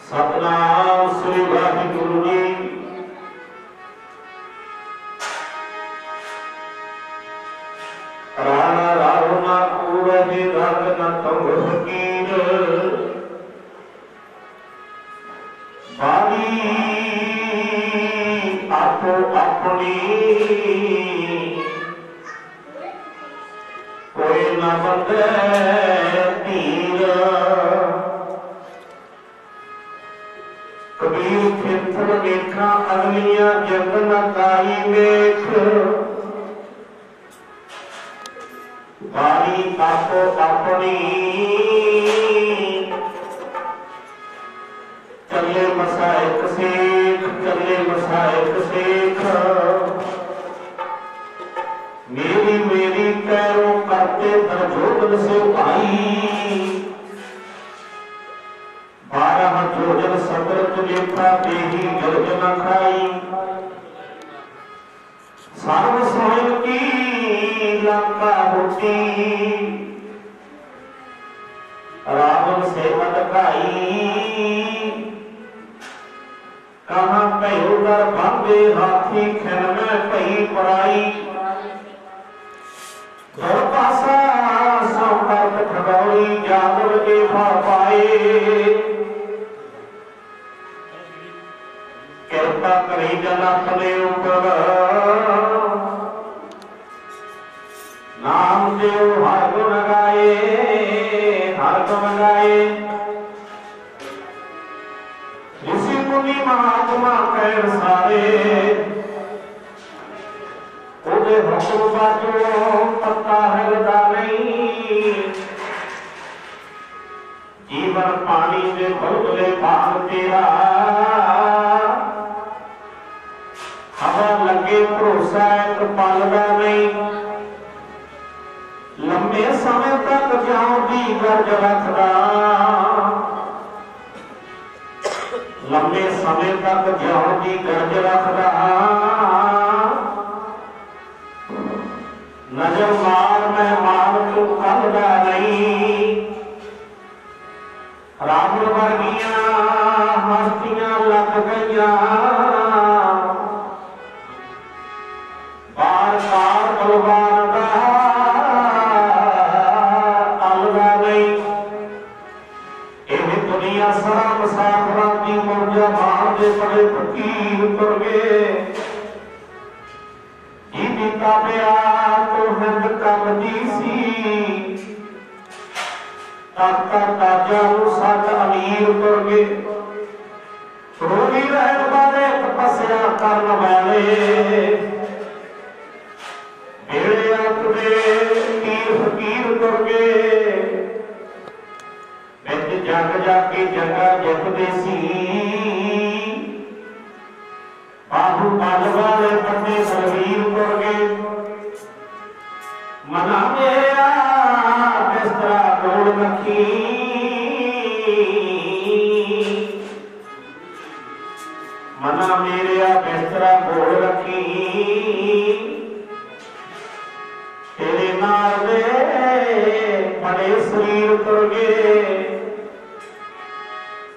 सतनाम श्री वाहिगुरु जी। राणा रावणा पूरहि रंग न तंग फकीर बारी आपो अपनी कोई न बंदे तीर। कबीर खेतर देखा अगलियां जग न काई वेख बारी आपो अपनी चले मसायक सेख चले मसायक सेख। मेरी मेरी कैरो करते दरजोगन से भाई 12 जोजन सतरत लेखा देही गर्ज न खाई। सर्व स्वयं की लंका होती रावण से मदकाई। कहाँ पयो दर भांगे हाथी खिन में पई पराई। घर पासा संपर्क ठगौरी जादव के भा पाए। कृपा करी जन अपने ऊपर नाम देव हर गुण गाए हर गुण गाए। ऋषि मुनि महात्मा कैर सारे ओदे हुक्म बाजो पत्ता हिलदा नहीं। जीवन पानी दे भरले भाग तेरा हवा लगे भरोसा एक पल दा नहीं। लंबे समय तक जाओ दी गर्ज रखदा लंबे समय तक जाओ दी गर्ज रखदा। नजर मार मैं मार तू कलदा नहीं। रावण वर्गियां हस्तियां लग गईयां बार बार बलवान दा अलगा नहीं। एह दुनिया सारा मुसाफरा दी मौजा मार दे बड़े फकीर तुर गए। जी ताबिया तो हिंद कमदी सी ताका ताजा सद अमीर तुर गए। रोगी रहन वाले तपस्या करन वाले भेड़े अपने पीर फकीर तुर गए। बिच जग जाके जगह जितदे सी बाहु बल वाले बड़े बलवीर तुर गए। मना मेरा बिस्तरा तोड़ रखी मना मेरा बिस्तरा तोड़ रखी। तेरे नाल दे बड़े शरीर तुर गए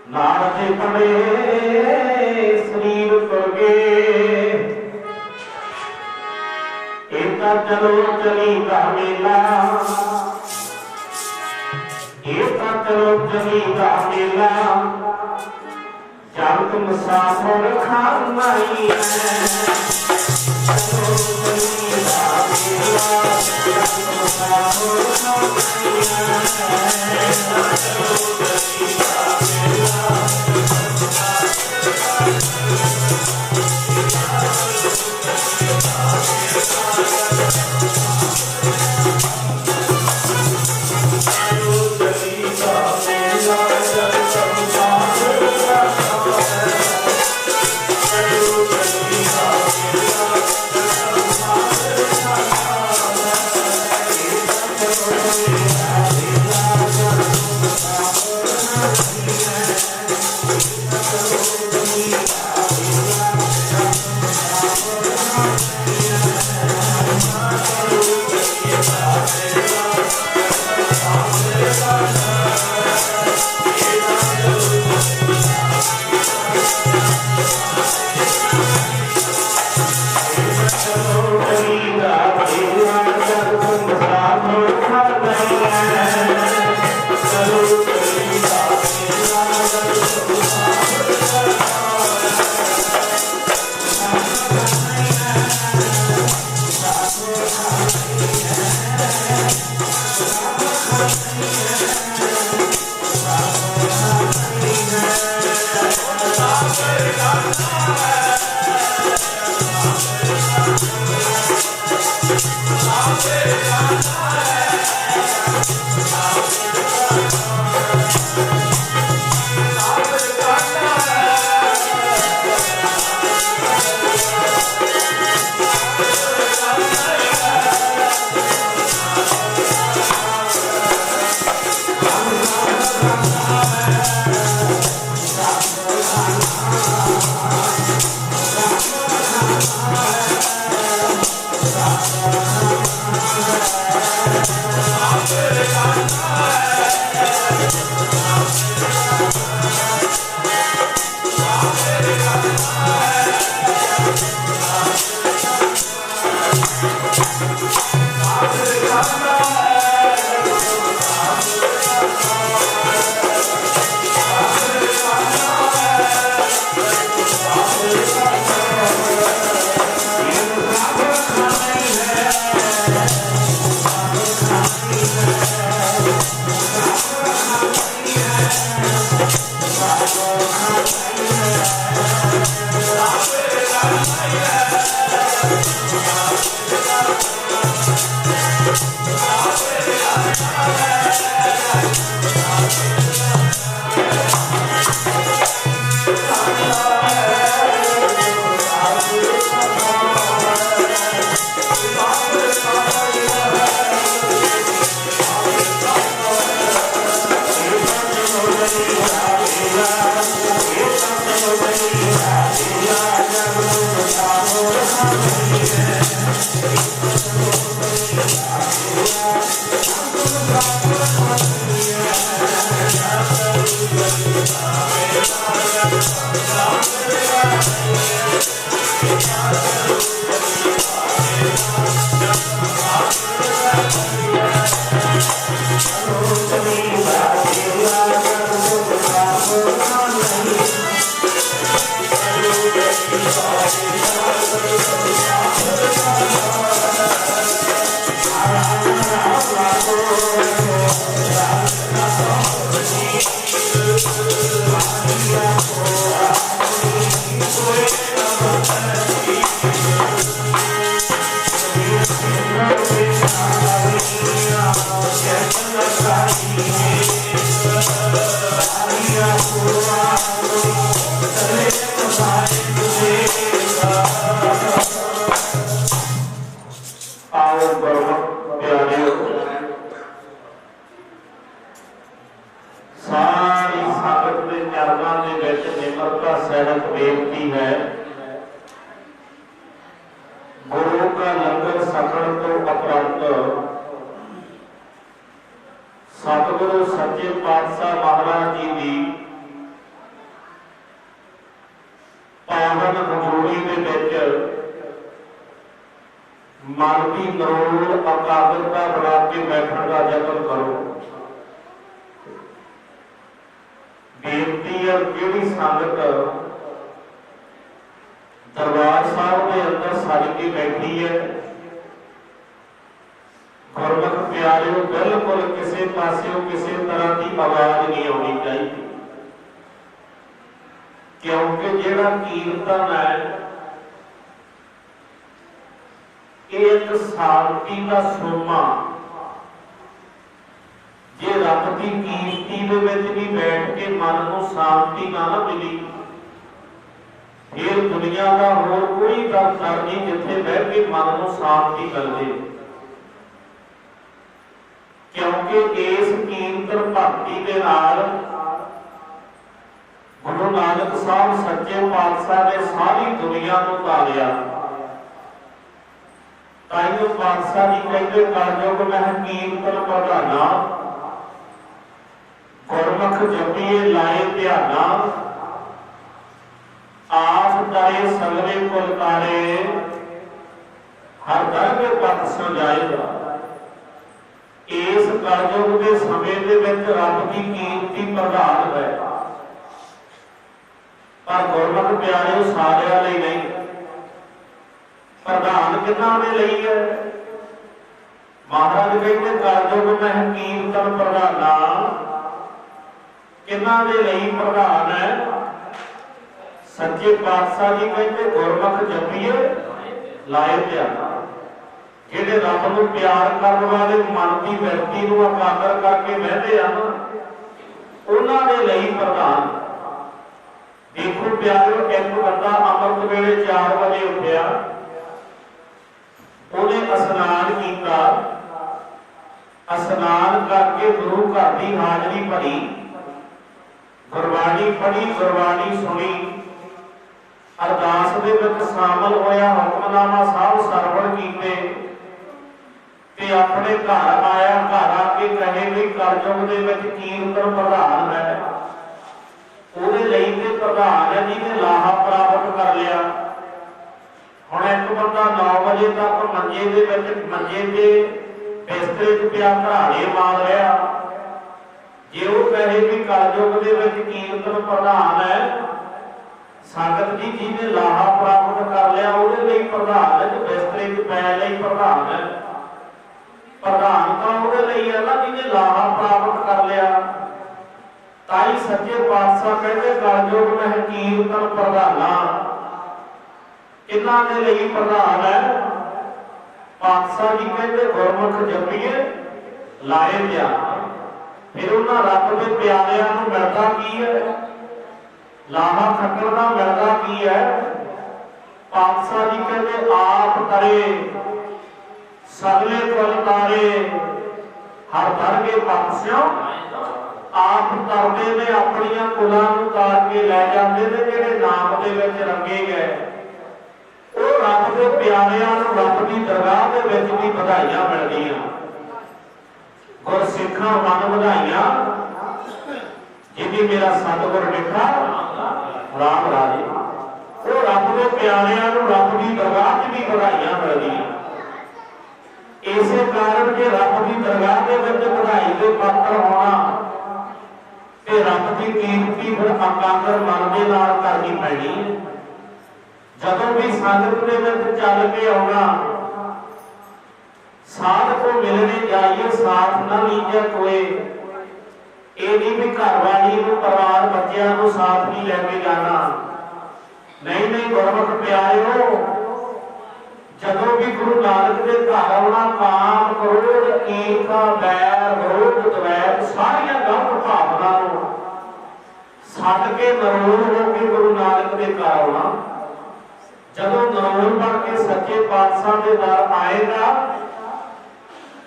नाल दे बड़े शरीर तुर गए। एता चलो चली दा मेला एता चलो चली दा मेला। जग मुसाफिर खाना ही है। चलो चली दा मेला जग मुसाफिर खाना ही है। चलो चली दा मेला सतगुरु सच्चे पातशाह महाराज जी की पावन हजूरी दे विच मन की नरोल एकाग्रता बना के बैठने का यत्न करो। बेनती है जिहड़ी संगत दरबार साहब के अंदर सज के बैठी है, गुरमुख प्यारिओ बिल्कुल किसी पासियों किसी तरह की आवाज नहीं आनी चाहिए, क्योंकि जिहड़ा कीर्तन है एक शांति का सोमा। जे रब की कीर्ति दे विच भी बैठ के मन को शांति ना मिली, फिर दुनिया का होर कोई दफ्तर नहीं जिथे बह के मन को शांति मिल जाए। क्योंकि इस कीर्तन भक्ति के नाल गुरु नानक साहब सच्चे पातशाह ने सारी दुनिया को तारिया। ताइयों पातशाह जी कहते कलयुग में कीर्तन प्रधाना, गुरमुख जपीए लाए ध्याना, आस तारे सगले कुलकारे, हर दर के पथ सजाएगा। इस कलयुग के समय दे विच रब की कीर्ति प्रधान है, पर गुरमुख प्यारे सारिਆਂ ਲਈ नहीं। प्रधान किन्हां दे ਲਈ है? महाराज कहते कलयुग में कीर्तन प्रधाना किन्हां दे ਲਈ प्रधान है? सच्चे पातशाह जी कहते गुरमुख जपीए लाए ध्याना। ਜਿਹੜੇ ਰੱਬ ਨੂੰ ਪਿਆਰ ਕਰਨ ਵਾਲੇ ਮਨ ਦੀ ਵਿਅਕਤੀ ਨੂੰ ਇਕਾਗਰ ਕਰਕੇ ਬਹਿੰਦੇ ਆ ਨਾ, ਉਹਨਾਂ ਦੇ ਲਈ ਪ੍ਰਧਾਨ। ਦੇਖੋ ਪਿਆਰਿਓ, ਇੱਕ ਬੰਦਾ ਅੰਮ੍ਰਿਤ ਵੇਲੇ 4 ਵਜੇ ਉੱਠਿਆ, ਉਹਨੇ ਇਸ਼ਨਾਨ ਕੀਤਾ, ਇਸ਼ਨਾਨ ਕਰਕੇ ਗੁਰੂ ਘਰ ਦੀ ਹਾਜ਼ਰੀ ਭਰੀ, ਗੁਰਬਾਣੀ ਪੜ੍ਹੀ, ਗੁਰਬਾਣੀ ਸੁਣੀ, ਅਰਦਾਸ ਦੇ ਵਿੱਚ ਸ਼ਾਮਲ ਹੋਇਆ, ਹੁਕਮਨਾਮਾ ਸਾਹਿਬ ਸਰਵਣ ਕੀਤੇ ਤੇ ਆਪਣੇ ਘਰ ਆਇਆ। ਘਰ ਆ ਕੇ ਕਹੇ ਵੀ ਕਲਯੁਗ ਦੇ ਵਿੱਚ ਕੀਰਤਨ ਪ੍ਰਧਾਨ ਹੈ, ਉਹਦੇ ਲਈ ਤੇ ਪ੍ਰਧਾਨ ਹੈ ਜਿਹਨੇ ਲਾਹਾ ਪ੍ਰਾਪਤ ਕਰ ਲਿਆ। ਹੁਣ ਇੱਕ ਬੰਦਾ 9 ਵਜੇ ਤੱਕ ਮੰਜੇ ਦੇ ਵਿੱਚ, ਮੰਜੇ ਤੇ ਬਿਸਤਰੇ 'ਚ ਪਿਆ ਘਰਾੜੇ ਮਾਰ ਰਿਹਾ, ਜੇ ਉਹ ਕਹੇ ਵੀ ਕਲਯੁਗ ਦੇ ਵਿੱਚ ਕੀਰਤਨ ਪ੍ਰਧਾਨ ਹੈ, ਸੰਗਤ ਜੀ ਜਿਹਨੇ ਲਾਹਾ ਪ੍ਰਾਪਤ ਕਰ ਲਿਆ ਉਹਦੇ ਲਈ ਪ੍ਰਧਾਨ ਹੈ, ਤੇ ਬਿਸਤਰੇ 'ਚ ਪੈ ਲਈ ਪ੍ਰਧਾਨ ਹੈ। ਪ੍ਰਧਾਨ ਤਾਂ ਉਹਦੇ ਲਈ ਹੈ ਨਾ ਜਿਹਨੇ ਲਾਹਾ ਪ੍ਰਾਪਤ ਕਰ ਲਿਆ। ਤਾਈ ਸੱਚੇ ਪਾਤਸ਼ਾਹ ਕਹਿੰਦੇ ਕਲਯੁਗ ਮਹਿ ਕੀਰਤਨ ਪ੍ਰਧਾਨਾ, ਇਹਨਾਂ ਦੇ ਲਈ ਪ੍ਰਧਾਨ ਹੈ। ਪਾਤਸ਼ਾਹ ਜੀ ਕਹਿੰਦੇ ਗੁਰਮੁਖ ਜਪੀਏ ਲਾਏ ਜਾ। ਫਿਰ ਉਹਨਾਂ ਰੱਬ ਦੇ ਪਿਆਰਿਆਂ ਨੂੰ ਮਿਲਦਾ ਕੀ ਹੈ? ਲਾਹਾ ਖੱਟਣ ਦਾ ਮਿਲਦਾ ਕੀ ਹੈ? ਪਾਤਸ਼ਾਹ ਜੀ ਕਹਿੰਦੇ ਆਪ ਕਰੇ ਸਗਲੇ ਕੁਲ ਤਾਰੇ, ਹਰ ਦਰਗੇ ਪਾਤਸ਼ਾਹ ਆਪ ਕਰਦੇ ਨੇ, ਆਪਣੀਆਂ ਕੁਲਾਂ ਨੂੰ ਤਾਰ ਕੇ ਲੈ ਜਾਂਦੇ ਨੇ। ਜਿਹੜੇ ਨਾਮ ਦੇ ਵਿੱਚ ਰੰਗੇ ਗਏ ਉਹ ਰੱਬ ਦੇ ਪਿਆਰਿਆਂ ਨੂੰ ਰੱਬ ਦੀ ਦਰਗਾਹ ਦੇ ਵਿੱਚ ਵੀ ਵਧਾਈਆਂ ਮਿਲਦੀਆਂ। ਗੁਰਸਿੱਖਾਂ ਮਨ ਵਧਾਈਆਂ, ਜਿਵੇਂ ਮੇਰਾ ਸਤਿਗੁਰ ਡਿਠਾ ਰਾਮ ਰਾਜੇ। ਉਹ ਰੱਬ ਦੇ ਪਿਆਰਿਆਂ ਨੂੰ ਰੱਬ ਦੀ ਦਰਗਾਹ 'ਚ ਵੀ ਵਧਾਈਆਂ ਮਿਲਦੀਆਂ। ਇਸੇ ਕਾਰਨ ਜੇ ਰੱਬ ਦੀ ਦਰਗਾਹ ਦੇ ਵਿੱਚ ਵਧਾਈ ਦੇ ਪਾਤਰ ਹੋਣਾ ਤੇ ਰੱਬ ਦੀ ਕੀਮਤੀ ਫਿਰ ਇਕਾਗਰ ਮਨ ਦੇ ਨਾਲ ਕਰਨੀ ਪੈਣੀ। ਜਦੋਂ ਵੀ ਸੰਗਤ ਦੇ ਵਿੱਚ ਚੱਲ ਕੇ ਆਉਣਾ, ਸਾਧ ਕੋ ਮਿਲਣੇ ਜਾਈਏ ਸਾਥ ਨਾ ਲੀਜੈ ਕੋਏ। ਇਹ ਨਹੀਂ ਵੀ ਘਰ ਵਾਲੀ ਨੂੰ, ਪਰਿਵਾਰ ਬੱਚਿਆਂ ਨੂੰ ਸਾਥ ਨਹੀਂ ਲੈ ਕੇ ਜਾਣਾ। ਨਹੀਂ ਨਹੀਂ ਗੁਰਮੁਖ ਪਿਆਰਿਓ, ਜਦੋਂ ਵੀ ਗੁਰੂ ਨਾਨਕ ਦੇ ਘਰ ਆਉਣਾ, ਕਾਮ ਕ੍ਰੋਧ ਈਰਖਾ ਵੈਰ ਵਿਰੋਧ ਦਵੈਤ ਸਾਰੀਆਂ ਗਲਤ ਭਾਵਨਾ ਨੂੰ ਛੱਡ ਕੇ ਨਰੋਲ ਹੋ ਕੇ ਗੁਰੂ ਨਾਨਕ ਦੇ ਘਰ ਆਉਣਾ। ਜਦੋਂ ਨਰੋਲ ਬਣ ਕੇ ਸੱਚੇ ਪਾਤਸ਼ਾਹ ਦੇ ਦਰ ਆਏਗਾ,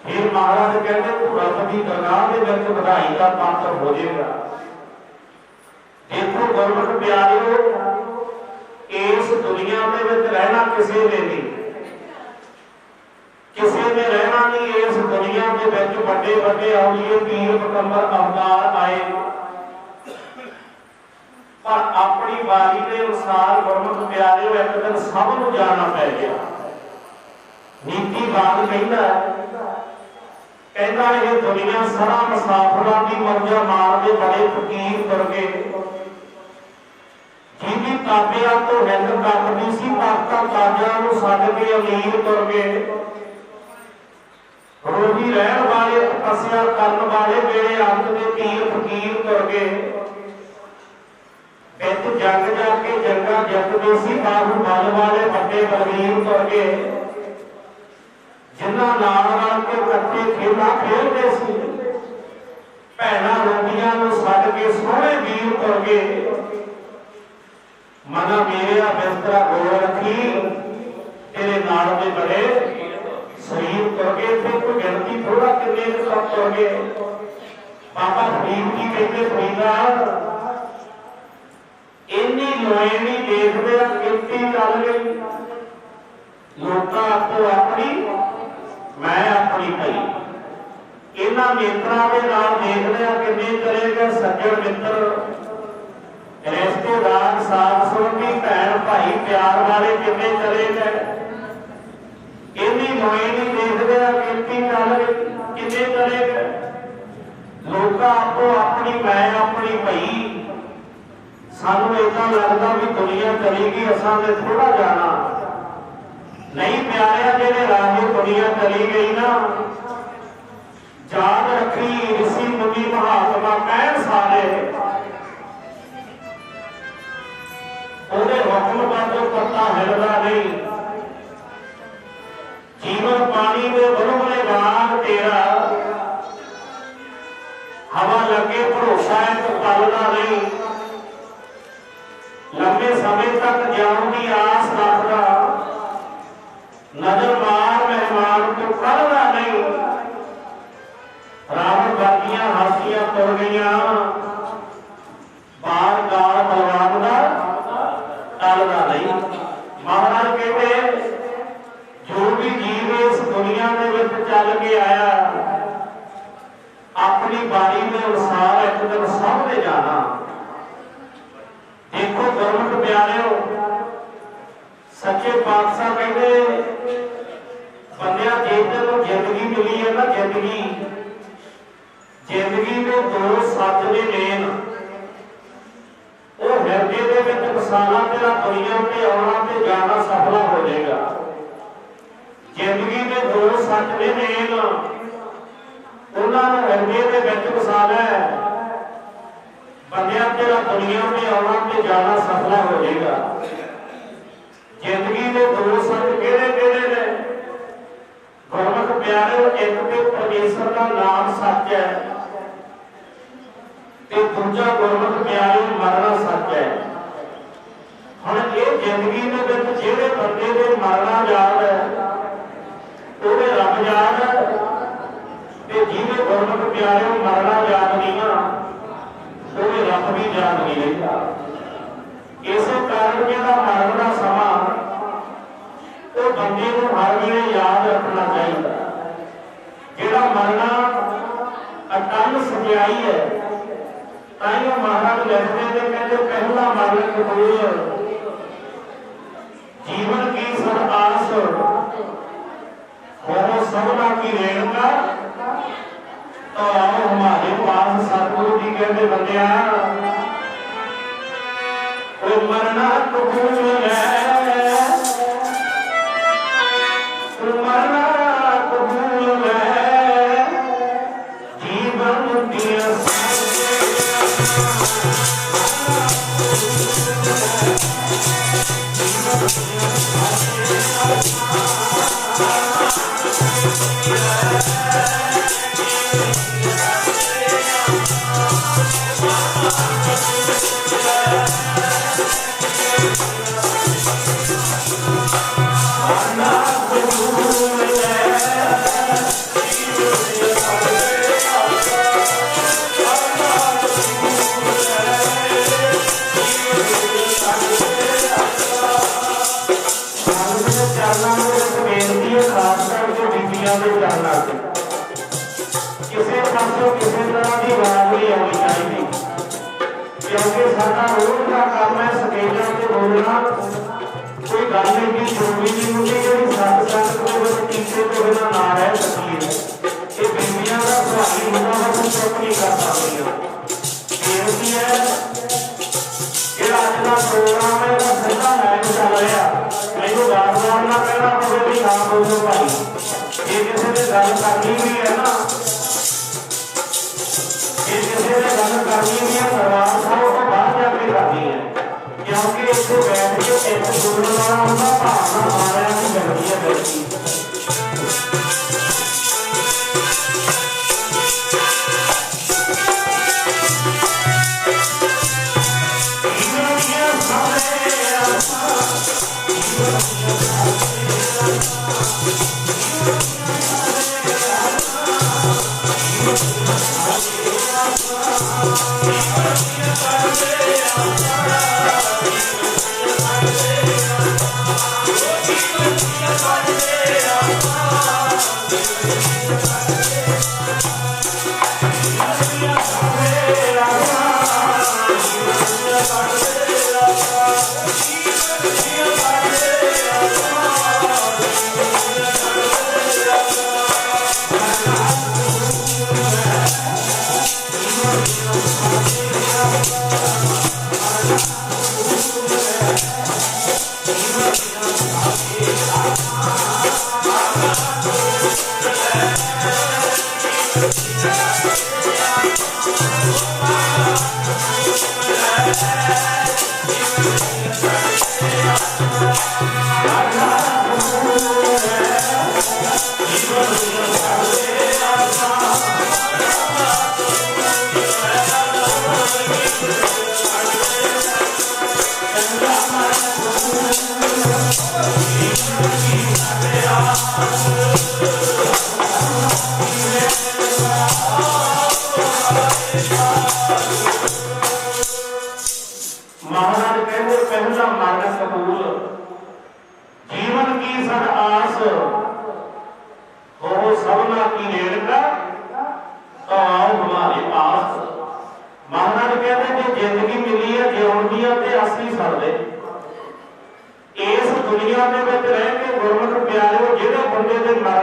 ਫਿਰ ਮਹਾਰਾਜ ਕਹਿੰਦੇ ਤੂੰ ਰੱਬ ਦੀ ਦਰਗਾਹ ਦੇ ਵਿੱਚ ਵਧਾਈ ਦਾ ਪਾਤਰ ਹੋ ਜਾਏਗਾ। ਦੇਖੋ ਗੁਰਮੁਖ ਪਿਆਰਿਓ, ਇਸ ਦੁਨੀਆ ਦੇ ਵਿੱਚ ਰਹਿਣਾ ਕਿਸੇ ਨੇ ਨਹੀਂ, ਕਿਸੇ ਨੇ ਰਹਿਣਾ ਨਹੀਂ। ਇਸ ਦੁਨੀਆ ਦੇ ਵਿੱਚ ਵੱਡੇ ਵੱਡੇ ਔਲੀਏ ਪੀਰ ਪਗੰਬਰ ਅਵਤਾਰ ਆਏ, ਪਰ ਆਪਣੀ ਵਾਰੀ ਦੇ ਅਨੁਸਾਰ ਗੁਰਮੁਖ ਪਿਆਰਿਓ ਇੱਕ ਦਿਨ ਸਭ ਨੂੰ ਜਾਣਾ ਪੈ ਗਿਆ। ਨੀਤੀਵਾਨ ਕਹਿੰਦਾ ਇਹ ਦੁਨੀਆ ਸਾਰਾ ਮੁਸਾਫਰਾਂ ਦੀ ਮਰਜ਼ਾ ਮਾਰਦੇ ਬੜੇ ਫਕੀਰ ਤੁਰ ਗਏ। ਜਿਹਦੀ ਤਾਬਿਆਂ ਤੋਂ ਹਿੰਦ ਕੱਟਦੀ ਸੀ, ਤਾਕਤਾਂ ਤਾਜਾਂ ਨੂੰ ਛੱਡ ਕੇ ਅਮੀਰ ਤੁਰ ਗਏ। ਰੋਹੀ ਰਹਿਣ ਵਾਲੇ, ਤਪੱਸਿਆ ਕਰਨ ਵਾਲੇ ਮੇਰੇ ਅੰਤ ਦੇ ਪੀਰ ਫਕੀਰ ਤੁਰ ਗਏ। ਵਿੱਚ ਜੰਗ ਜਾ ਕੇ ਜੰਗਾਂ ਜਿੱਤਦੇ ਸੀ, ਬਾਹੂ ਬਲ ਵਾਲੇ ਵੱਡੇ ਬਲਵੀਰ ਤੁਰ ਗਏ। ਜਿਨ੍ਹਾਂ ਨਾਲ ਰਲ ਕੇ ਇਕੱਠੇ ਖੇਡਾਂ ਖੇਡਦੇ ਸੀ, ਭੈਣਾਂ ਰੋਟੀਆਂ ਨੂੰ ਛੱਡ ਕੇ ਸੋਹਣੇ ਵੀਰ ਤੁਰ ਗਏ। ਮਨਾ ਮੇਰਿਆ ਬਿਸਤਰਾ ਗੋਲ ਰੱਖੀ, ਤੇਰੇ ਨਾਲ ਦੇ ਬੜੇ ਸਰੀਰ ਤੁਰ ਗਏ। ਫਿਰ ਕੋਈ ਗਿਣਤੀ ਥੋੜਾ ਕਿੰਨੇ ਕੁ ਤੁਰ ਗਏ। ਬਾਬਾ ਫਰੀਦ ਜੀ ਕਹਿੰਦੇ ਫਰੀਦਾ ਇੰਨੀ ਲੋਏ ਨਹੀਂ ਦੇਖਦੇ ਆ, ਗਿਣਤੀ ਚੱਲ ਗਈ। ਲੋਕਾਂ ਆਪੋ ਆਪਣੀ, ਮੈਂ ਆਪਣੀ ਪਈ। ਇਹਨਾਂ ਨੇਤਰਾਂ ਦੇ ਨਾਲ ਦੇਖਦੇ ਆ ਕਿੰਨੇ ਚਲੇ ਗਏ ਸੱਜਣ ਮਿੱਤਰ, ਰਿਸ਼ਤੇਦਾਰ, ਸਾਥ ਸੰਬੰਧੀ, ਭੈਣ ਭਾਈ, ਪਿਆਰ ਵਾਲੇ ਕਿੰਨੇ ਚਲੇ ਗਏ। ਇੰਨੀ ਲੋਏ ਨਹੀਂ ਦੇਖਦੇ ਆ, ਗਿਣਤੀ ਚੱਲ ਗਈ, ਕਿੰਨੇ ਚਲੇ ਗਏ। ਲੋਕਾਂ ਆਪੋ ਆਪਣੀ, ਮੈਂ ਆਪਣੀ ਪਈ। ਸਾਨੂੰ ਏਦਾਂ ਲੱਗਦਾ ਵੀ ਦੁਨੀਆ ਚਲੀ ਗਈ, ਅਸਾਂ ਨੇ ਥੋੜਾ ਜਾਣਾ। ਨਹੀਂ ਪਿਆਰਿਆ, ਜਿਹੜੇ ਰਾਹੇ ਦੁਨੀਆ ਚਲੀ ਗਈ ਨਾ, ਯਾਦ ਰੱਖੀ ਰਿਸ਼ੀ ਮੁਨੀ ਮਹਾਤਮਾ ਕਹਿਣ ਸਾਰੇ, ਉਹਦੇ ਹੁਕਮ ਬਾਝੋਂ ਪੱਤਾ ਹਿਲਦਾ ਨਹੀਂ। ਜੀਵਨ ਪਾਣੀ दुनिया के विच चल के आया, अपनी बारी के अनुसार एक दिन सामने जाना। देखो गुरमुख प्यारिओ, सच्चे पातशाह कहते बंदिया जे तेन जिंदगी मिली है ना, जिंदगी के दो सच ने मेन, वो हृदय के विच वसाना, तेरा दुनिया ते आना ते जाना सफल हो जाएगा। जिंदगी के दो सच ने मेन, उन्होंने हृदय के विच वसा लै, बंदिया तेरा दुनिया में आना ते जाना सफल हो जाएगा। जिंदगी के दो सच किहड़े किहड़े ने? गुरमुख प्यारे, एक ते परमेश्वर का नाम सच है, ते दूजा गुरमुख प्यारे मरना सच है। हुण ये जिंदगी दे विच जिहड़े बंदे दे मरना याद है, उहदे रब याद है, ते जिहड़े गुरमुख प्यारे मरना याद नहीं आ, ਉਹਦੇ ਰੱਬ ਵੀ ਯਾਦ नहीं रहता। इस कारण ਜਿਹੜਾ मरण का समा ਉਹ ਬੰਦੇ ਨੂੰ हर ਵੇਲੇ याद रखना चाहिए। ਜਿਹੜਾ मरना अटल सच्चाई है, ताइयों महाराज लिखते थे, कहते पहला मरण कबूल, जीवन की सब आस हो सबना की रेणुका, तो आओ हमारे पास। सतगुरु जी कहते बंदिया मरना कबूल है, मरना कबूल है, जीवन की किसी पासों किसी तरह की आवाज नहीं आनी चाहिए, क्योंकि साडा रोज का काम है स्टेजां ते बोलना। कोई गल नहीं जरूरी नहीं होती कि सत्संग के टीचे तो बिना ना रह सकीए। ये बीबियां का सवाल होता है, वो चुप नहीं कर सकती। बेनती है ਜਿਹੜਾ ਅੱਜ ਦਾ प्रोग्राम है वो सिद्धा लाइव चल रहा, मैनू बार-बार ना कहना पवे भी ना बोलो भाई। ये किसी ने गल करनी भी है ना, ये किसी ने गल करनी भी है, दरबार साहब तो बाहर जाके करनी है, क्योंकि इसे बैठ के एक सुनने वाला होता भावना सारे की जगती है बैठी। महाराज कहते पहला मरण कबूल, जीवन की सद आस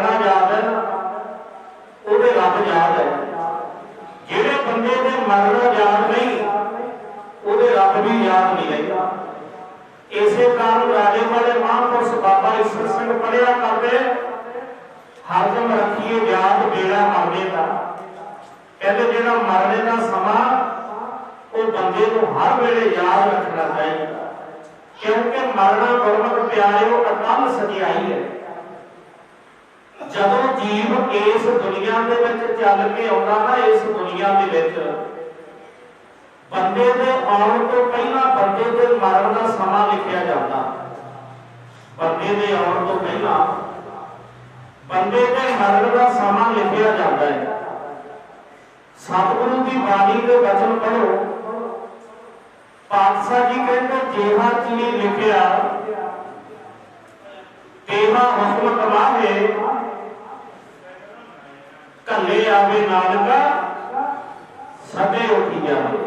मरना याद है ना, ਉਹਦੇ ਰੱਬ याद है। ਜਿਹੜੇ ਬੰਦੇ ਦੇ मरना याद नहीं, ਉਹਦੇ ਰੱਬ भी याद नहीं रहता। इसे कारण राजे वाले महापुरुष बाबा ईश्वर सिंह पढ़िया करते, हरदम रखिए याद बेड़ा मरने का। कहते जो मरने का समा वो बंदे को हर वेले याद रखना चाहिए, क्योंकि मरना गुरमुख प्यारिओ अटल सचियाई है। जदों जीव इस दुनिया दे विच चल के आउंदा ना, इस दुनिया दे विच बंदे दे आउण तो पहला बंदे दे मरण का समा लिखिया जाता। बंदे दे आउण तो पहला बंदे दे मरण का समा लिखिया जाता है। सतगुरु की बाणी के वचन पढ़ो, पातशाह जी कहते जेहा चीनी लिखिया तेहा हुक्म कमाहे, कले आवे नानका सदे उठी जावे।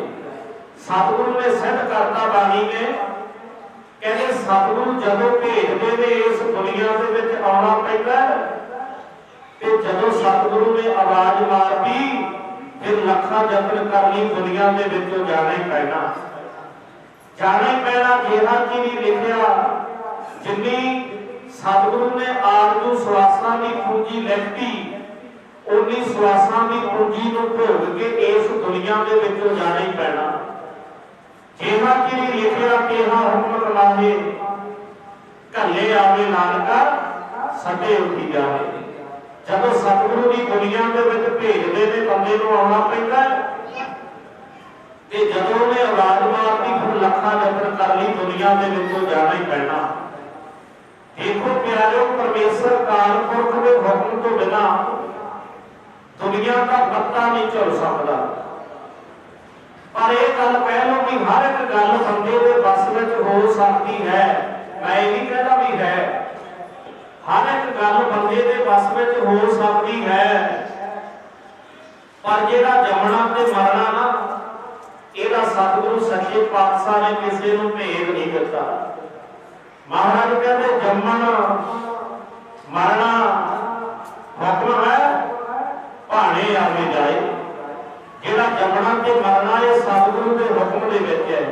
सतगुरु ने सिद्ध करता बाणी ने, कहते सतगुरु जदों भेजते ने इस दुनिया दे विच आउणा पैंदा, ते जदों सतगुरु ने आवाज मारती फिर लखा यत्न करनी दुनिया दे विचों जाना ही पैना, जाना ही पैना। जेहा की भी लिखिया जिन्नी सतगुरु ने आरजू सवासां की पूंजी लिखती, उन्नी सवासां की पूंजी नूं भोग के इस दुनिया दे विचों जाना ही पैना। जेहा की भी लिखिया तेहा हुक्म कमाहे, कले आवे नानका सदे उठी जावे। जदों सतगुरु की दुनिया के विच भेजदे ने बंदे नूं आउणा पैंदा, ते जदों ने आवाज मारती फिर लखा यत्न कर ली दुनिया के विचों जाना ही पैना। देखो प्यारिओ, परमेश्वर काल पुरख के हुक्म तो बिना दुनिया का पत्ता नहीं चल सकता। पर यह गल कह लो कि हर एक गल बंदे के बस में हो सकती है, मैं ये नहीं कहता भी है, हर एक गल बंदे के बस में हो सकती है। पर जेड़ा जमना ते मरना ना, ਇਹਦਾ सतगुरु सच्चे पातशाह ने किसी को भेद नहीं दिता। महाराज कहते जमन मरना हुक्म है भाणे आवे जाए। जेड़ा जमना ते मरना ये सतगुरु के हुक्म दे विच है।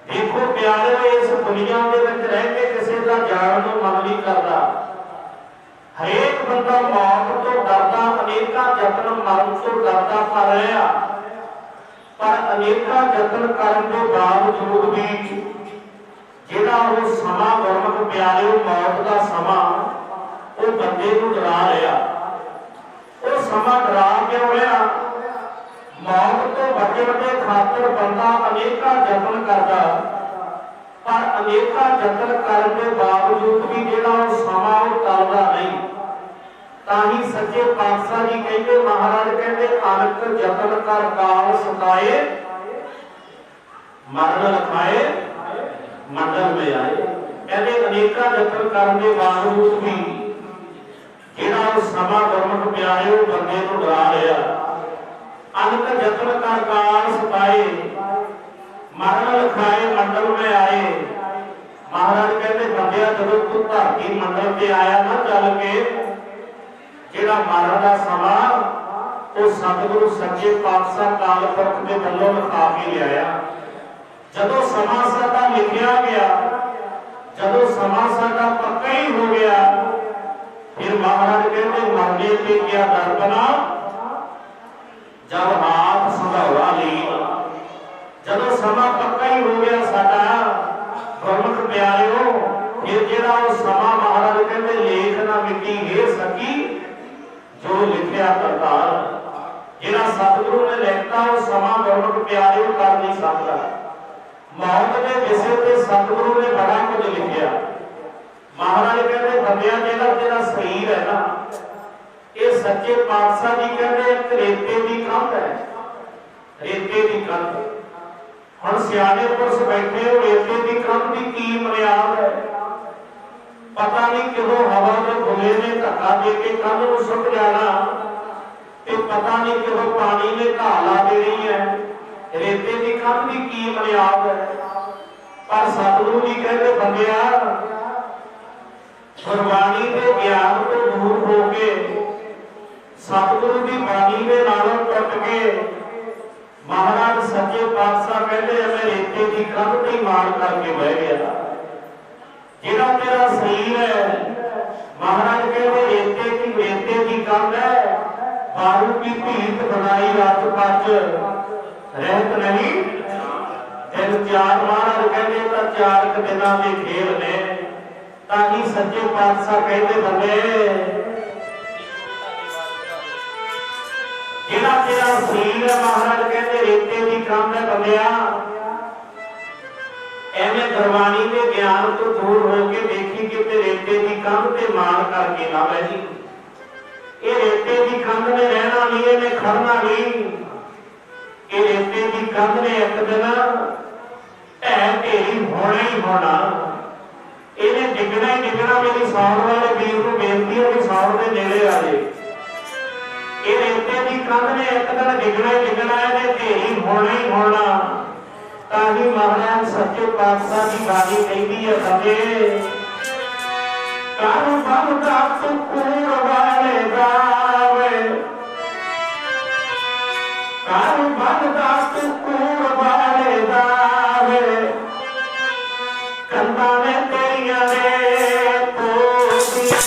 देखो प्यारे, इस दुनिया के विच रह के किसी का जान नूं मन नहीं करता। हरेक बंदा मौत तो डरदा, अनेकां यत्न मरण तो डरदा कर रहा, पर अनेकां यत्न करन के बावजूद भी जेड़ा वो समा गुरमुख प्यारे मौत का समा वो बंदे को डरा रहा। वो समा डरा क्यों रहा? मौत तो बचण के खातिर बंदा अनेकां यत्न करता, पर अनेकां यत्न करने के बावजूद भी जेड़ा वो समा वो टलदा नहीं। ताही सच्चे पातशाह जी कहते, महाराज कहते अनक यत्न कर काल सताए, मरण लखाए मंडल में आए। कहते अनेकां यत्न करने के बावजूद भी जेड़ा वो समा गुरमुख प्यारे बंदे को डरा रहा। अनक यत्न कर काल सताए, मरण लखाए मंडल में आए। महाराज कहते बंदिया जदों तू धरती मंडल पे आया ना चल के, जेड़ा मरण का समा वो सतगुरु सच्चे पातशाह काल पुरख के वल्लों लिखा के लिया। जदों समा साडा लिखिया गया, जदों समा साडा पक्का ही हो गया, फिर महाराज कहते मरने पे क्या डर बना, जब हाथ संभाला ली। जदों समा पक्का ही हो गया साडा गुरमुख प्यारिओ, फिर जेड़ा वो समा महाराज कहते लेख ना मिटी हे सकी जो लिखिया करतार। जेड़ा सतगुरु ने लिखता वो समा गुरमुख प्यारिओ कर नहीं सकता। मौत के विषय पे सतगुरु ने बड़ा कुछ लिखिया। महाराज कहते बंदिया जेड़ा तेरा शरीर है ना, ये सच्चे पातशाह जी कहते एक रेते की कंध है, रेते की कंध। हुण सियाणे पुरुष बैठे हो, रेते की कंध की मर्याद है। पता नहीं किदों हवा के बुले ने धक्का दे के कंध नूं सुट जाना, ते पता नहीं किदों पानी ने ढाल ला देनी है। रेते की कंध की मर्याद है। पर सतगुरु जी कहते बंदिया गुरबाणी के ज्ञान तो दूर होके सतगुरु की बाणी के नालों टुट के महाराज सच्चे पातशाह कहते मैं रेते की कंध नहीं मार करके बह गया। जिहड़ा तेरा शरीर है महाराज कहते रेते की कंध है, बारू की भीत बनाई रत पच रहत नहीं दिन चार। महाराज कहते तो 4 दिनों के खेल ने ताकि सच्चे पातशाह कहते बंदे जिहड़ा तेरा शरीर है महाराज कहते रेते की कंध है बंदिया, एवें गुरबाणी के ज्ञान तो दूर होके देखी कि रेते की कंध ते मार करके ना बह जी। ये रेते की कंध ने रहना नहीं, इन्हें खड़ना नहीं। ये रेते की कंध ने एक दिन ढेरी होना ही होना, इन्हें डिगना ही डिगना। मेरी सौर वाले वीर को बेनती है कि सौर के नेड़े आ जाए। ये रेते की कंध ने एक दिन डिगना ही डिगना, इन्हें ढेरी होना ही होना। ताकि महाराज सच्चे पातशाह की बाणी कहती है बंदे कानू बनता सुकून वाले गावे, कानू बनता सुकून वाले गावे, कंधा में तेरिया रे पोतिया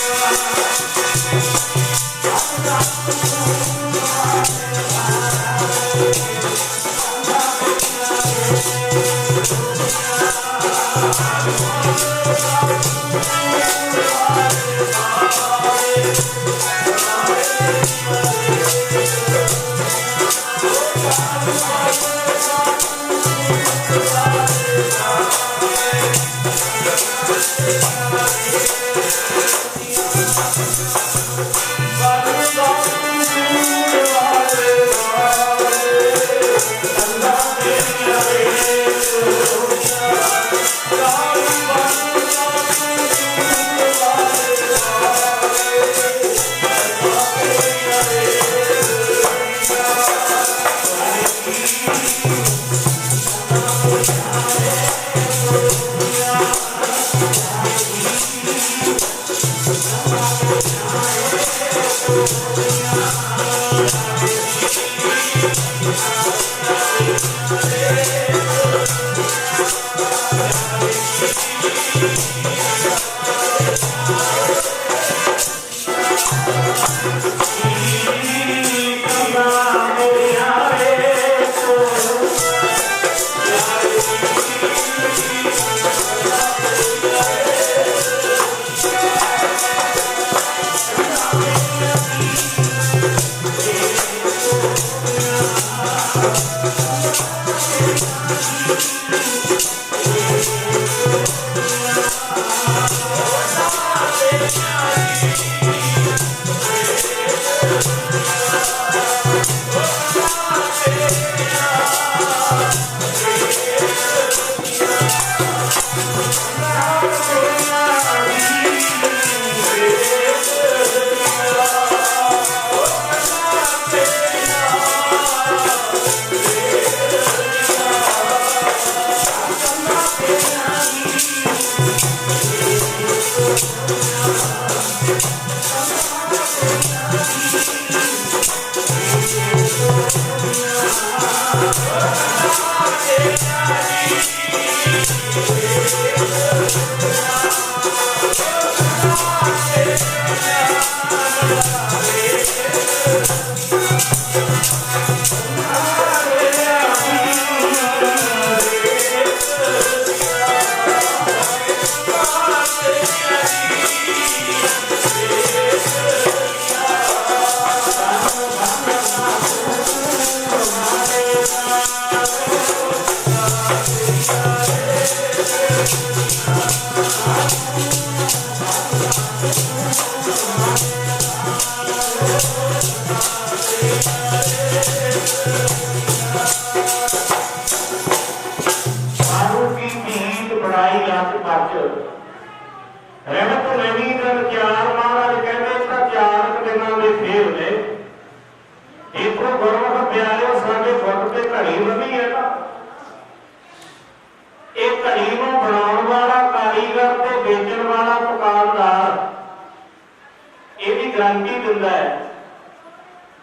दिंदा है।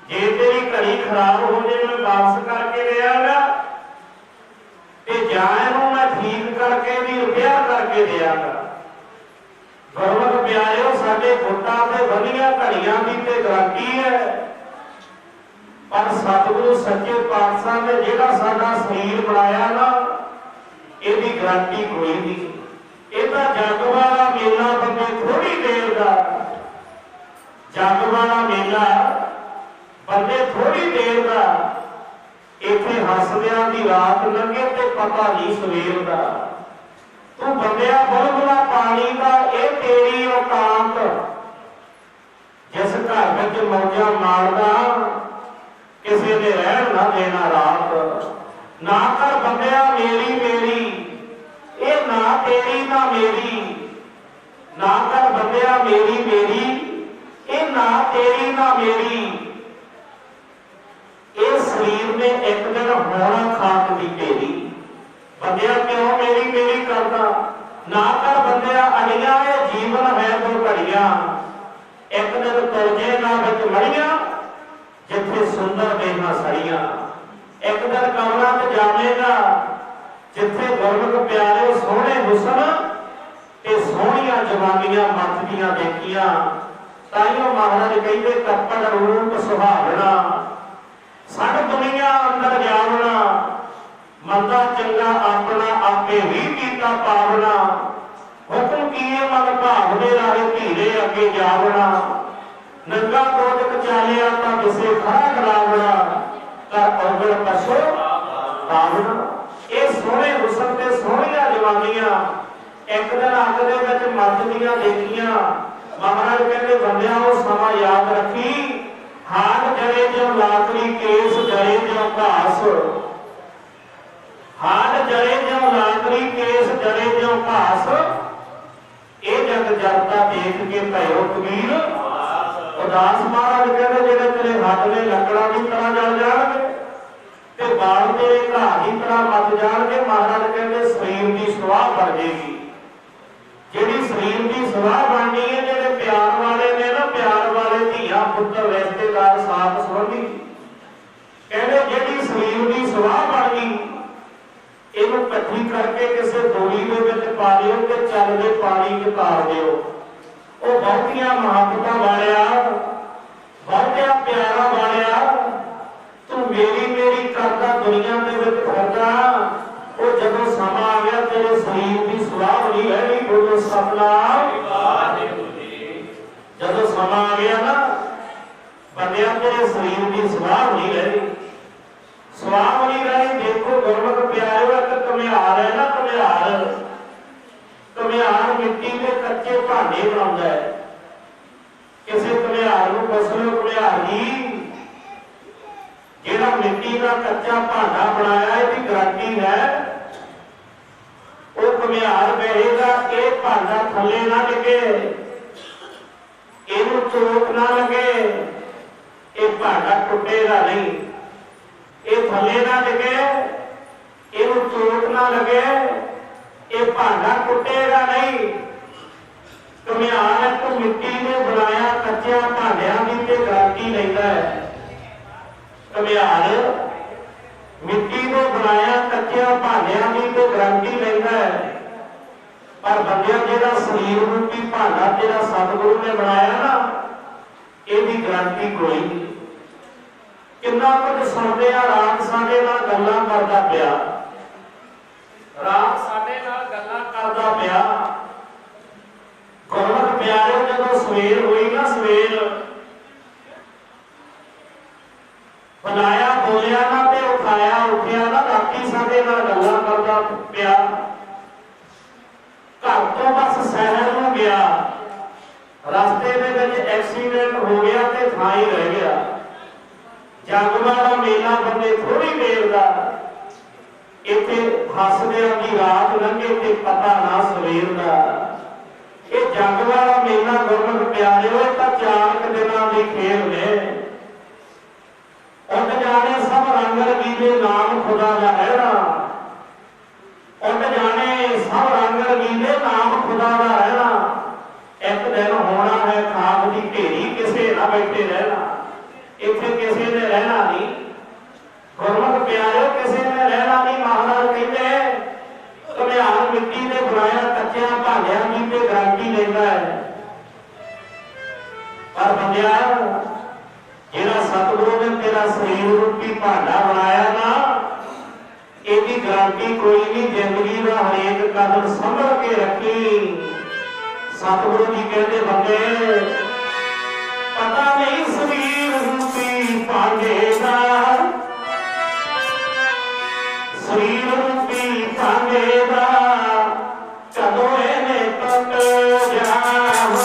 जे तेरी घड़ी खराब हो जाए मैं वापस करके ले आऊंगा ते जां इहनूं मैं ठीक करके भी रिपेयर करके दे आऊंगा। गुरमुख प्यारिओ साडे गुट्टां ते बंधियां घड़ियां दी ते गारंटी है, पर सतगुरु सच्चे पातशाह ने जिहड़ा साडा शरीर बनाया ना इहदी गारंटी कोई नहीं। ਇਹ ਤਾਂ ਜੱਗ ਵਾਲਾ ਮੇਲਾ ਬੰਦੇ ਥੋੜੀ ਦੇਰ ਦਾ, ਜੱਗ ਵਾਲਾ ਮੇਲਾ ਬੰਦੇ ਥੋੜੀ ਦੇਰ ਦਾ। ਇੱਥੇ ਹੱਸਦਿਆਂ ਦੀ ਰਾਤ ਲੰਘੇ ਤੇ ਪਤਾ ਨਹੀਂ ਸਵੇਰ ਦਾ। ਤੂੰ ਬੰਦਿਆ ਬੁਲਬੁਲਾ ਪਾਣੀ ਦਾ ਇਹ ਤੇਰੀ ਔਕਾਤ, ਜਿਸ ਘਰ ਵਿੱਚ ਮੌਜਾਂ ਮਾਰਦਾ ਕਿਸੇ ਨੇ ਰਹਿਣ ਨਾ ਦੇਣਾ ਰਾਤ। ਨਾ ਕਰ ਬੰਦਿਆ ਮੇਰੀ ਮੇਰੀ ਇਹ ना तेरी ना मेरी, ना कर बंदिया मेरी मेरी ये ना तेरी ना मेरी। ये शरीर ने एक दिन होना खाक दी ढेरी। बंदिया क्यों मेरी मेरी करता, ना कर बंदिया अड़िया ये जीवन है दो घड़ियां, एक दिन तुरजे ना विच मड़ियां जिथे सुंदर देना सड़ियां। एक दिन कमरा च जावेगा जिथे गुरमुख प्यारे सोहने हुसन ते सोहणियां जवानियां मचदियां देखियां। ताइयों महाराज कहते कपड़ रूप सुहावना सड़ दुनिया अंदर जावना, मंदा चंगा अपना आपे ही कीता पावना। हुक्म कीए मन भावने राहे धीरे अगे जावना, नंगा कोटक चालिया तां किसे खड़ा करावना, कर अवगड़ पशु पावना। ये सोहने हुसन ते सोहणियां जवानियां एक दिन अग दे विच मचदियां देखियां। महाराज कहते बंदियां वो समा याद रखी, हाथ जड़े जो लाकड़ी केस जड़े जो घास, हाथ जड़े जो लाकड़ी केस जड़े जो घास। ये जग जरता देख के भयो कबीर उदास। महाराज कहते जेड़े तेरे हाथ ने लकड़ा की तरह जल जाणगे ते बाल तेरे घाह की तरह मच जाणगे। महाराज कहते शरीर की सुआह बन जाएगी। जिहड़ी शरीर की सुआह बननी है, जिहड़े प्यार वाले ने ना, प्यार वाले धीआ पुत्र रिश्तेदार साथ संबंधी, कहते जिहड़ी शरीर की सुआह बन गई इहनूं इकट्ठी करके किसी डोली दे विच पा दिओ ते चलदे पानी च तार दिओ। ਉਹ ਬਹੁਤੀਆਂ ਮੁਹੱਬਤਾਂ ਵਾਲਿਆ, ਬਹੁਤਿਆਂ ਪਿਆਰਾਂ ਵਾਲਿਆ, ਤੂੰ ਮੇਰੀ ਮੇਰੀ ਕਰਦਾ ਦੁਨੀਆ ਦੇ ਵਿੱਚ ਫਿਰਦਾ। ਉਹ ਜਦੋਂ ਸਮਾਂ ਆ ਗਿਆ ਤੇਰੇ ਸਰੀਰ ਦੀ ਸੁਆਹ ਹੋਣੀ ਹੈ ਨਹੀਂ। ਬੋਲੋ ਸਤਿਨਾਮ ਵਾਹਿਗੁਰੂ ਜੀ। ਜਦੋਂ ਸਮਾਂ ਆ ਗਿਆ ਨਾ ਬੰਦਿਆਂ ਤੇਰੇ ਸਰੀਰ ਦੀ ਸੁਆਹ ਹੋਣੀ ਹੈ ਨਹੀਂ, ਸੁਆਹ ਹੋਣੀ ਰਹੀ। ਦੇਖੋ ਗੁਰਮੁਖ ਪਿਆਰਿਓ ਇੱਕ ਘੁਮਿਆਰ ਹੈ ਨਾ, ਘੁਮਿਆਰ, ਘੁਮਿਆਰ ਮਿੱਟੀ ਦੇ ਕੱਚੇ ਭਾਂਡੇ ਬਣਾਉਂਦਾ ਹੈ। ਕਿਸੇ ਘੁਮਿਆਰ ਨੂੰ ਪੁੱਛ ਲਓ ਘੁਮਿਆਰ ਜੀ ਜਿਹੜਾ ਮਿੱਟੀ ਦਾ ਕੱਚਾ ਭਾਂਡਾ ਬਣਾਇਆ ਇਹਦੀ ਗਾਰੰਟੀ ਹੈ। ਉਹ ਘੁਮਿਆਰ ਕਹੇਗਾ ਇਹ ਭਾਂਡਾ ਥੱਲੇ ਨਾ ਡਿੱਗੇ, ਇਹਨੂੰ ਚੋਟ ਨਾ ਲੱਗੇ, ਇਹ ਭਾਂਡਾ ਟੁੱਟੇਗਾ ਨਹੀਂ। ਇਹ ਥੱਲੇ ਨਾ ਡਿੱਗੇ, ਇਹਨੂੰ ਚੋਟ ਨਾ ਲੱਗੇ, ਇਹ ਭਾਂਡਾ ਟੁੱਟੇਗਾ ਨਹੀਂ। ਘੁਮਿਆਰ ਇੱਕ ਮਿੱਟੀ ਨੇ ਬਣਾਇਆ ਕੱਚਿਆਂ ਭਾਂਡਿਆਂ ਦੀ ਤੇ ਗਾਰੰਟੀ ਲੈਂਦਾ ਹੈ। ਘੁਮਿਆਰ ਮਿੱਟੀ ਨੇ ਬਣਾਇਆ ਕੱਚਿਆਂ ਭਾਂਡਿਆਂ ਦੀ ਤੇ ਗਾਰੰਟੀ ਲੈਂਦਾ ਹੈ। ਪਰ ਬੰਦਿਆਂ ਜਿਹੜਾ ਸਰੀਰ ਰੂਪੀ ਭਾਂਡਾ ਜਿਹੜਾ ਸਤਿਗੁਰੂ ਨੇ ਬਣਾਇਆ ਨਾ ਇਹਦੀ ਗਾਰੰਟੀ ਕੋਈ ਨਹੀਂ। ਕਿੰਨਾ ਕੁਝ ਸੁਣਦੇ ਆ, ਰਾਤ ਸਾਡੇ ਨਾਲ ਗੱਲਾਂ ਕਰਦਾ ਪਿਆ, ਰਾਤ ਸਾਡੇ ਨਾਲ ਗੱਲਾਂ ਕਰਦਾ ਪਿਆ। ਗੁਰਮੁਖ ਪਿਆਰਿਓ ਜਦੋਂ ਸਵੇਰ ਹੋਈ ਨਾ, ਸਵੇਰ ਬੁਲਾਇਆ ਬੋਲਿਆ ਨਾ ਤੇ ਉਠਾਇਆ ਉੱਠਿਆ ਨਾ, ਰਾਤੀ ਸਾਡੇ ਨਾਲ ਗੱਲਾਂ ਕਰਦਾ ਪਿਆ। ਘਰ ਤੋਂ ਬਸ ਸ਼ਹਿਰ ਨੂੰ ਗਿਆ, ਰਸਤੇ ਦੇ ਵਿੱਚ ਐਕਸੀਡੈਂਟ ਹੋ ਗਿਆ ਤੇ ਥਾਂ ਹੀ ਰਹਿ ਗਿਆ। ਜੱਗ ਵਾਲਾ ਮੇਲਾ ਬੰਦੇ ਥੋੜੀ ਦੇਰ ਦਾ, ਇੱਥੇ ਹੱਸਦਿਆਂ ਦੀ ਰਾਤ ਲੰਘੇ ਤੇ ਪਤਾ ਨਾ ਸਵੇਰ ਦਾ। ਇਹ ਜੱਗ ਵਾਲਾ ਮੇਲਾ ਗੁਰਮੁਖ ਪਿਆਰਿਓ ਤਾਂ 4 ਦਿਨਾਂ ਦੀ ਖੇਡ ਨੇ। ਉੱਡ ਜਾਣੇ ਸਭ ਰੰਗ ਰੰਗੀਲੇ ਨਾਮ ਖੁਦਾ ਦਾ ਰਹਿਣਾ, ਉੱਡ ਜਾਣੇ ਸਭ ਰੰਗ ਰੰਗੀਲੇ ਨਾਮ ਖੁਦਾ ਦਾ ਰਹਿਣਾ। ਇੱਕ ਦਿਨ ਹੋਣਾ ਹੈ ਖਾਕ ਦੀ ਢੇਰੀ, ਕਿਸੇ ਨਾ ਬੈਠੇ इत्थे रहना, इत्थे किसी ने रहना नहीं। गुरमुख प्यारे किसी ने रहना नहीं। महाराज कहते घमियाल मिट्टी ने बनाया कच्चिया भांडिया की ते गारंटी लेता है, पर बंदिया जिहड़ा सतगुरु ने तेरा शरीर रूपी भांडा बनाया ना, इसकी गारंटी कोई नहीं। जिंदगी का हरेक कदम संभल के रखी। सतगुरु जी कहते बंदे पता नहीं शरीर रूपी भांडे का, शरीर रूपी भांडे का कदों इन्हें टुट जावे।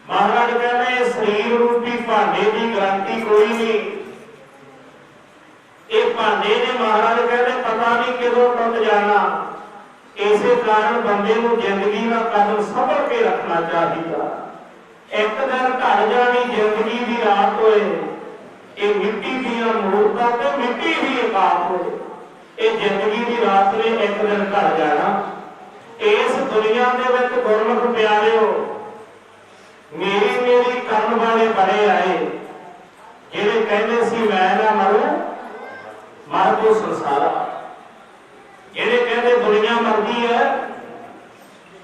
महाराज कहते शरीर रूपी भांडे की गारंटी कोई नहीं। ये भांडे ने महाराज कहते पता नहीं किदों टुट जाना। इसे कारण बंदे को जिंदगी का कदम संभल के रखना चाहिए। एक दिन ढल जानी जिंदगी की रात होए, ये मिट्टी दियां मूर्तां ते मिट्टी ही आकाश होए। ये जिंदगी की रात ने एक दिन ढल जाना। इस दुनिया दे विच गुरमुख प्यारिओ मेरी मेरी करन वाले बड़े आए, जिहड़े कहंदे सी मैं ना मरूं मर तो संसारा। जिहड़े कहंदे दुनिया मरदी है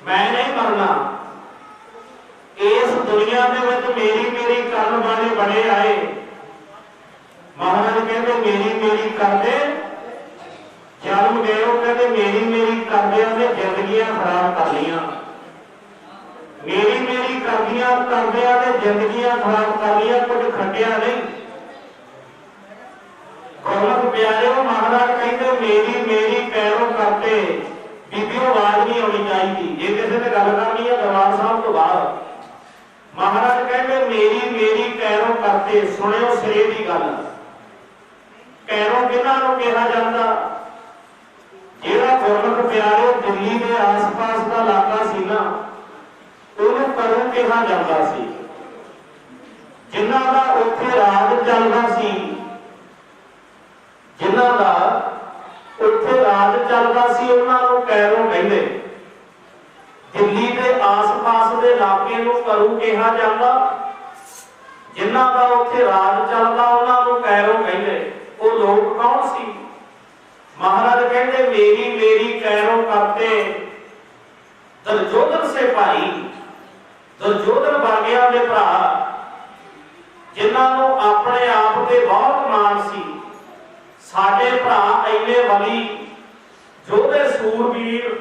मैं नहीं मरना। इस दुनिया दे विच मेरी मेरी करन वाले बड़े आए। महाराज कहंदे मेरी मेरी करदे जन्म गए, कहते मेरी मेरी करदियां ने जिंदगियां खराब कर लियां। मेरी मेरी करदियां करदियां ने जिंदगियां खराब कर लियां, कुछ खटिया नहीं। गुरमुख प्यारिओ महाराज कहते मेरी मेरी पैरों करते बीबियों आवाज नहीं आनी चाहिए। जे किसी ने गल करनी है दरबार साहब तो बाहर। महाराज कहते मेरी मेरी पैरों करते सुनियो सिरे की गल। पैरों किन्हां नूं कहा जांदा? जिहड़ा गुरमुख प्यारे दिल्ली के आस पास का इलाका सी ना, उन्हें करू कहा जाता सी। जिन्हां दा उत्थे राज चलदा सी, जिन्हां दा उत्थे राज चलदा सी, उन्हां नूं कैरों कहंदे। दिल्ली के आस पास के इलाके नूं करू कहा जाता। जिन्हां दा ਉੱਥੇ ਰਾਜ ਚੱਲਦਾ, ਉਹਨਾਂ ਨੂੰ ਕੈਰੋਂ ਕਹਿੰਦੇ। ਉਹ ਲੋਕ ਕੌਣ ਸੀ? ਮਹਾਰਾਜ ਕਹਿੰਦੇ ਮੇਰੀ ਮੇਰੀ ਕੈਰੋਂ ਕਰਤੇ ਦੁਰਯੋਧਨ ਸੇ ਭਾਈ। ਦੁਰਯੋਧਨ ਵਰਗਿਆਂ ਦੇ ਭਰਾ ਜਿਨ੍ਹਾਂ ਨੂੰ ਆਪਣੇ ਆਪ ਤੇ ਬਹੁਤ ਮਾਣ ਸੀ, ਸਾਡੇ ਭਰਾ ਇੰਨੇ ਬਲੀ ਯੋਧੇ ਸੂਰਬੀਰ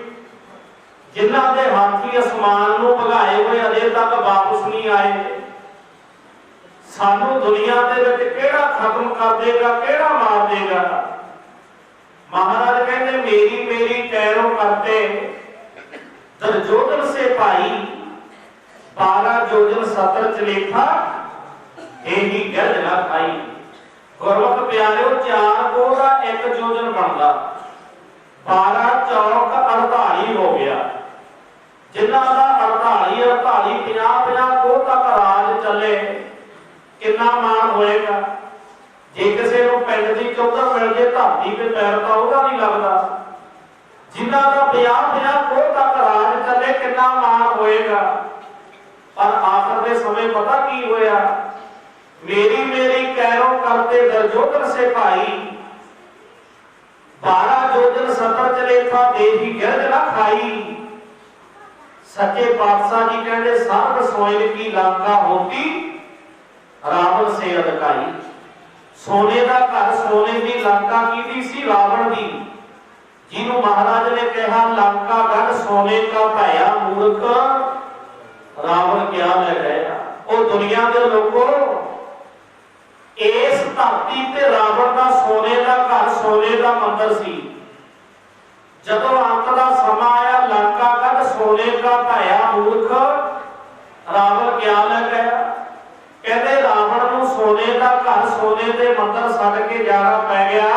ਜਿਨ੍ਹਾਂ ਦੇ ਹਾਥੀ ਅਸਮਾਨ ਨੂੰ ਭਗਾਏ ਹੋਏ ਅਜੇ ਤੱਕ ਵਾਪਸ ਨਹੀਂ ਆਏ, ਸਾਨੂੰ ਦੁਨੀਆ ਦੇ ਵਿੱਚ ਕਿਹੜਾ ਖਤਮ ਕਰ ਦੇਗਾ, ਕਿਹੜਾ ਮਾਰ ਦੇਗਾ। ਮਹਾਰਾਜ ਕਹਿੰਦੇ ਮੇਰੀ ਮੇਰੀ ਕੈਰੋਂ ਕਰਤੇ ਦੁਰਯੋਧਨ ਸੇ ਭਾਈ। 12 योजन सतर चलेखा यही गल ना खाई। गुरमुख प्यारिओ 4 कोह दा 1 योजन बनदा, 12 चौक 48 हो गया। जिन्हां दा 48 48 50 50 कोह तक राज चले, कितना मान होएगा। जे किसी नूं पिंड दी चौधर मिल जे धरती ते पैर तां ओहदा नहीं लगदा। जिन्हां दा 50 50 कोह तक राज चले, कितना मान होएगा। पर आखिर के समय पता की होया, मेरी मेरी कैरों करते दुर्योधन से भाई। 12 योजन सतर चलेखा देही गिरज न खाई। सच्चे पातशाह जी कहते सर्व सोइन की लंका होती रावण से अदकाई। सोने का घर सोने की लंका की सी रावण की, जिन्हों महाराज ने कहा लंका गढ़ सोने का भैया मूर्ख रावण क्या ले गया। वो दुनिया के लोगों इस धरती ते रावण का सोने का घर सोने का मंदिर सी। जदों अंत का समा आया लंका गढ़ सोने का भैया मूर्ख रावण क्या ले गया। कहते रावण नूं सोने का घर सोने के मंदिर छड्ड के जाना पै गया।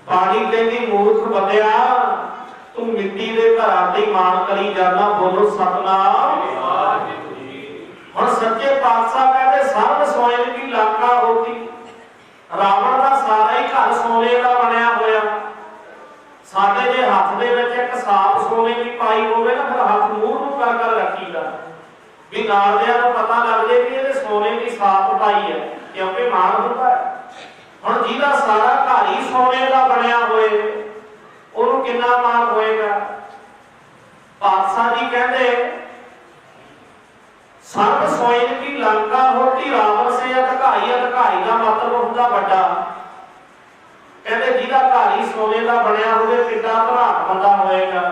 बाणी कहती मूर्ख बंदिया तू मिट्टी के घरां ते मान करी जाना। बोलो सतनाम। हुण सच्चे पातशाह कहते सर्व सोने की लंका होती। रावण का सारा ही घर सोने का बनया होया। साडे जे हथ दे विच एक साफ सोने की पाई होवे ना, फिर हथ मूंह नूं कर कर रखीदा भी नालदियां नूं पता लग जाए कि ये सोने की साफ पाई है, क्योंकि मान हुंदा है। हुण जिहदा सारा घर ही सोने का बनया होए ਉਹਨੂੰ ਕਿੰਨਾ ਮਾਣ ਹੋਏਗਾ। ਪਾਤਸ਼ਾਹ ਜੀ ਕਹਿੰਦੇ ਸਰਬ ਸੋਇਨ ਕੀ ਲੰਕਾ ਹੋਤੀ ਰਾਵਣ ਸੇ ਅਧਿਕਾਈ। ਅਧਿਕਾਈ ਦਾ ਮਤਲਬ ਹੁੰਦਾ ਵੱਡਾ। ਕਹਿੰਦੇ ਜਿਹਦਾ ਘਰ ਹੀ ਸੋਨੇ ਦਾ ਬਣਿਆ ਹੋਵੇ ਕਿੱਡਾ ਭਰਾਤ ਬੰਦਾ ਹੋਏਗਾ।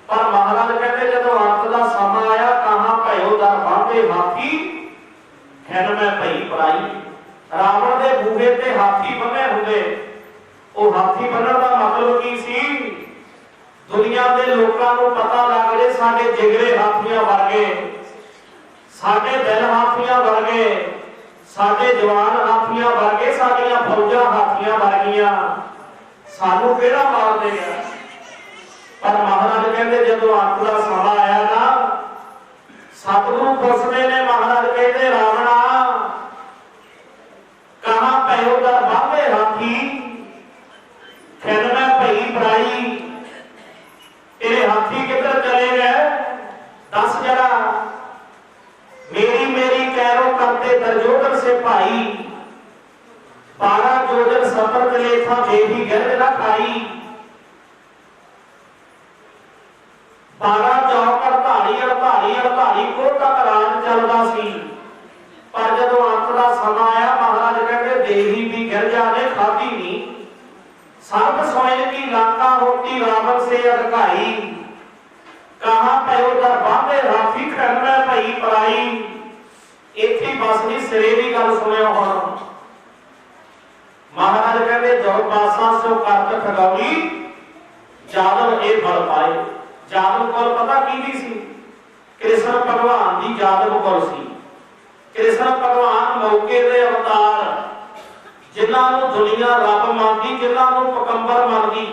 ਪਰ ਮਹਾਰਾਜ ਕਹਿੰਦੇ ਜਦੋਂ ਅੰਤ ਦਾ ਸਮਾਂ ਆਇਆ ਕਹਾਂ ਭਇਓ ਦਰ ਬਾਂਧੇ ਹਾਥੀ ਖੈਰ ਮੈਂ ਭਈ ਪਰਾਈ। ਰਾਵਣ ਦੇ ਬੂਹੇ ਤੇ ਹਾਥੀ ਬੰਨੇ ਹੁੰਦੇ। ਉਹ ਹਾਥੀ ਬੰਨਣ ਦਾ ਮਤਲਬ ਕੀ ਸੀ? ਦੁਨੀਆ ਦੇ ਲੋਕਾਂ ਨੂੰ ਪਤਾ ਲੱਗ ਜੇ ਸਾਡੇ ਜਿਗਰੇ ਹਾਥੀਆਂ ਵਰਗੇ, ਸਾਡੇ ਦਿਲ ਹਾਥੀਆਂ ਵਰਗੇ, ਸਾਡੇ ਜਵਾਨ ਹਾਥੀਆਂ ਵਰਗੇ, ਸਾਡੀਆਂ ਫੌਜਾਂ ਹਾਥੀਆਂ ਵਰਗੀਆਂ, ਸਾਨੂੰ ਕਿਹੜਾ ਮਾਰ ਦੇਗਾ। ਪਰ ਮਹਾਰਾਜ ਕਹਿੰਦੇ ਜਦੋਂ ਅੰਤ ਦਾ ਸਮਾਂ ਆਇਆ ਨਾ, ਸਤਿਗੁਰੂ ਪੁੱਛਦੇ ਨੇ, ਮਹਾਰਾਜ ਕਹਿੰਦੇ ਰਾਵਣਾ ਕਹਾਂ ਪਇਓ ਦਰ ਬਾਂਧੇ ਹਾਥੀ खैर मैं भई बराई। तेरे हाथी किधर चले गए? दस जरा। मेरी मेरी कैरों करते दुर्योधन से भाई। 12 योजन सतर चलेखा देही गिरज न खाई। 12 चौक 48 48 48 कोह तक राज चलता सी। पर जदों अंत का समा आया महाराज कहते देही भी गिरजा ने खाधी नहीं। सर्व सोइन की लंका होती रावण से अधकाई। कहाँ पयो दर बांधे हाथी खैर मैं भई पराई। इत्थे बस नहीं सिरे की गल सुनियो। हुण महाराज कहते जो पासा सो करत ठगौली जादव ए फल पाए। जादव कोल पता की सी? कृष्ण भगवान की जादव कोल सी। कृष्ण भगवान मौके दे अवतार जिन्हों दुनिया रब मानती, जिन्हों पकंबर मानती।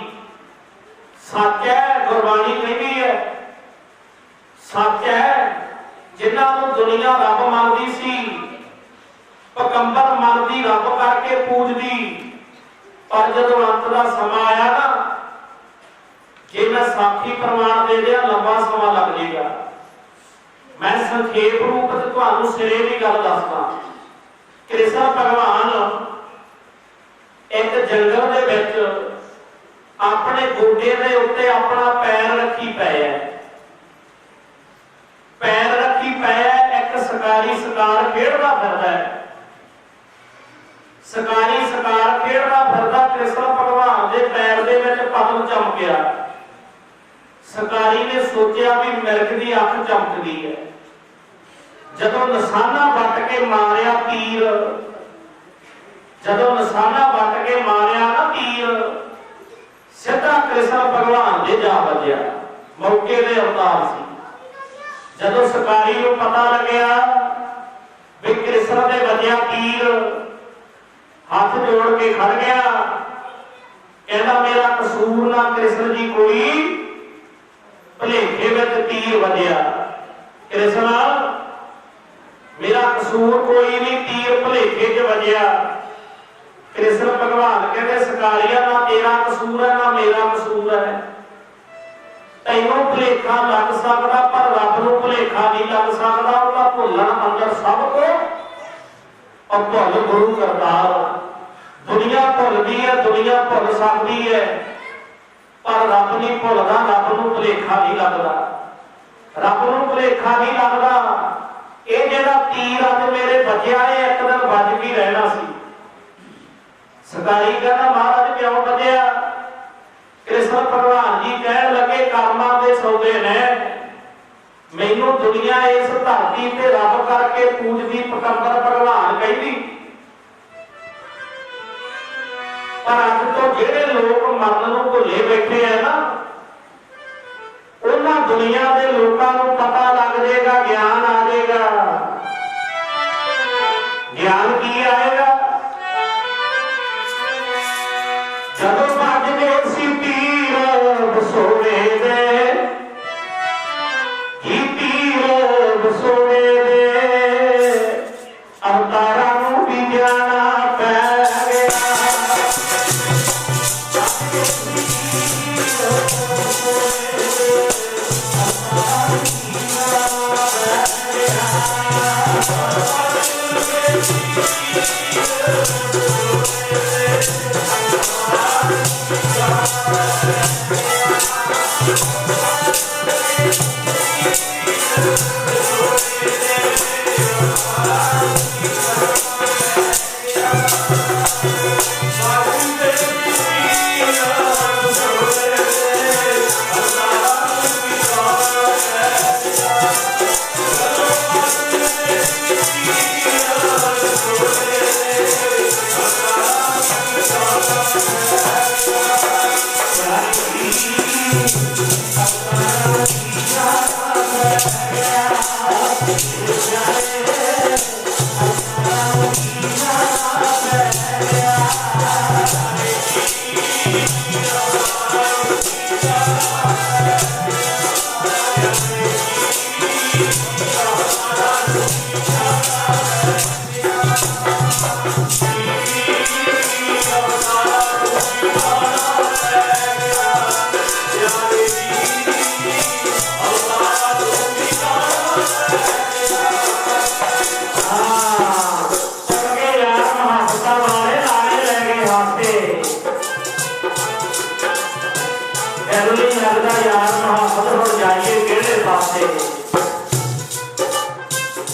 सच है गुरबाणी कहती है, सच है जिन्हों दुनिया रब मानती सी, पकंबर मानती, रब करके पूजती। पर जदों अंत का समा आया ना, जे मैं साखी प्रमाण दे दिया लंबा समा लग जाएगा। मैं संखेप रूप से तुहानूं सिरे की गल दसदा। पए है, पैर रखी पै है। एक शिकारी शिकार खेडदा फिरदा है, शिकारी शिकार खेडदा फिरदा, कृष्ण भगवान के पैर दे विच पद्म चमकिया। शिकारी ने सोचा भी मिर्ग की अख चमकदी है। जदों निशाना वट के मारिया तीर, जदों निशाना वट के मारिया ना तीर, सीधा कृष्ण भगवान दे जा वजया। मौके दे अवतार सी। जदों शिकारी को पता लग्या भी कृष्ण दे वजया तीर, हाथ जोड़ के खड़ गया, कहना मेरा कसूर ना कृष्ण जी कोई, भलेखे विच तीर वजया। कृष्ण मेरा कसूर कोई नहीं, तीर भलेखे च वजया। कृष्ण भगवान कहते शिकारिया ना तेरा कसूर है ना मेरा कसूर है। तैनों भलेखा लग सकता पर रब नूं भलेखा नहीं लग सकता। उसका भुलण अंदर सब को और भुल गुरु करतार। दुनिया भुलदी है, दुनिया भुल सकती है, पर रब नहीं भुलदा। रब नूं भलेखा नहीं लगता, रब नूं भलेखा नहीं लगता। ये जिहड़ा तीर अज मेरे बचिया है एक दिन बज भी रहना सी। शिकारी कहना महाराज क्यों बजया? कृष्ण भगवान जी कहन लगे कर्मां दे सौदे ने, मैनू दुनिया इस धरती ते रब करके पूजदी पकंबर भगवान कहदी, पर अज तो जेड़े लोग मरण नूं भुले बैठे है ना, उन्हां दुनिया दे लोकां नूं पता लग जाएगा, ज्ञान आ जाएगा। ज्ञान की आएगा? जदों भज गए सी तीर बसोड़े दे, ही तीर बसोड़े दे, अवतारां नूं भी जाना पै गया।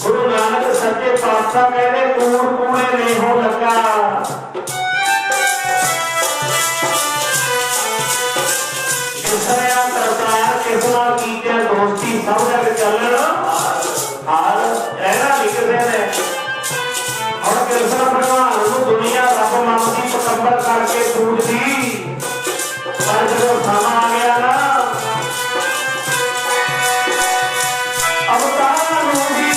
गुरु नानक सच्चे पातशाह कहते कूड़ कूड़े नहीं हो लगा। किसने करतार किसना कीते दोस्ती सब जग चलन हाल रहना नहीं किसी ने। और कृष्ण भगवान को दुनिया रब मनती पकंबर करके पूजती, पर जो समा आ गया ना अवतार भी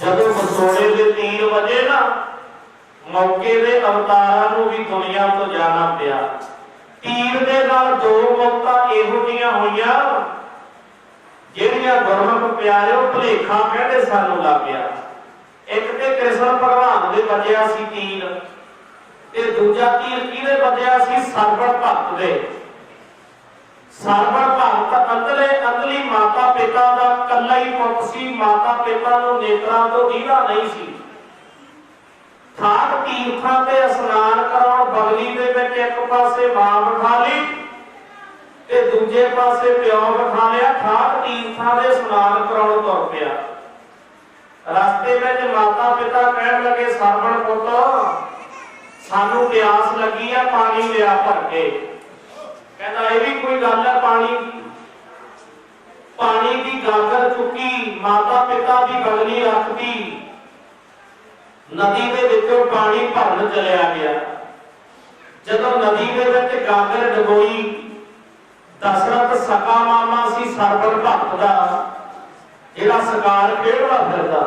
जदों मसोड़े के तीर वजे ना मौके दे अवतारां नूं भी दुनिया तो जाना पिया। तीर दे नाल दो मौतां इहो जिहियां होईयां जिहड़ियां गुरमुख प्यारिओ भुलेखा कहते सानूं लग गया। एक ते कृष्ण भगवान दे वजिया सी तीर ते दूजा तीर किहदे वजिया सी सरवण भगत दे। सरवण भगत अंदली माता पिता दा कल्ला ही पुੱਤ सी। माता पिता नूं नेत्रां तो दीदा नहीं सी। थाट तीर्थां ते स्नान कराउण बगली दे विच एक पासे मां बिठा लई ते दूजे पासे प्यो बिठा लिया। थाट तीर्थां दे स्नान कराउण तुर पिया। रस्ते विच माता पिता कहण लगे सरवण पुੱਤ सानू प्यास लगी है पानी लिया भर के। कहता ये भी कोई गल है पानी की गागर चुकी माता पिता की बगली रखती नदी दे विचों पानी भरन चलिया गया। जदों नदी दे विच गागर डबोई दशरथ सका मामा सी सरवण भगत दा जिहड़ा शिकार खेडदा फिरदा।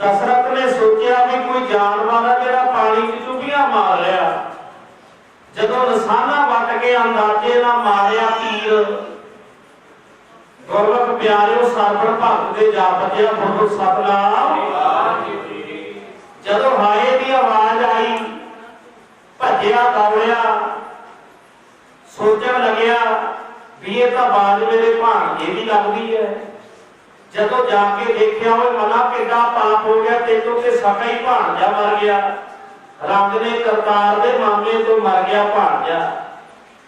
दशरथ ने सोचा भी कोई जानवर है जिहड़ा पानी च चुभियां मार लिया। जदों निशाना वट के अंदाजे ना मारिया तीर गुरमुख प्यारिओ सरवण भगत दे जा बजिया। बोलो सतनाम। जदों हाए दी आवाज आई भज्जिया दौड़िया सोचण लग्या भी ये तां आवाज मेरे भाणजे दी लगदी है। जदों जाके देखिया वो मना किड्डा पाप हो गया तेतों ते सका ही भाणजा मर गया। रंग ने करतार दे मामे तो मर गया भाणजा।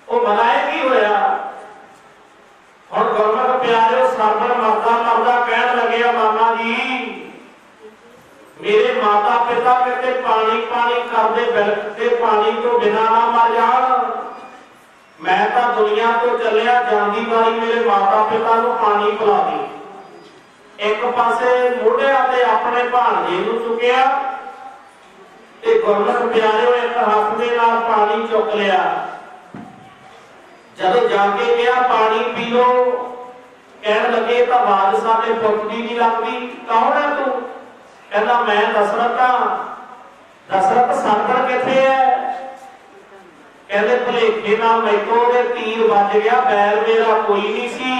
वो मनाए की होया हुण गुरमुख प्यारिओ सरवण मरदा मरदा कहण लग्या मामा जी मेरे माता पिता कहते पानी पानी करदे बिलखते पानी तो बिना ना मर जाण। मैं तां दुनिया तो चलिया जांदी वारी मेरे माता पिता नूं पानी पिला दी। एक पासे मोढिਆਂ ते अपने भाणजे नूं चुकिया ते गुरमुख प्यारिओ एक हੱਥ ਦੇ ਨਾਲ पानी चुक लिया। जदों जाके गया पानी पी लो कहण लगे तां आवाज साडे पुੱਤ ਦੀ नहीं लगदी। कौन है तू? कहंदा मैं दशरथ हां। दशरथ सरवण किथे है? कहंदे भुलेखे नाल मैथों दे तीर ਵੱਜ ਗਿਆ। बैर मेरा कोई नहीं सी।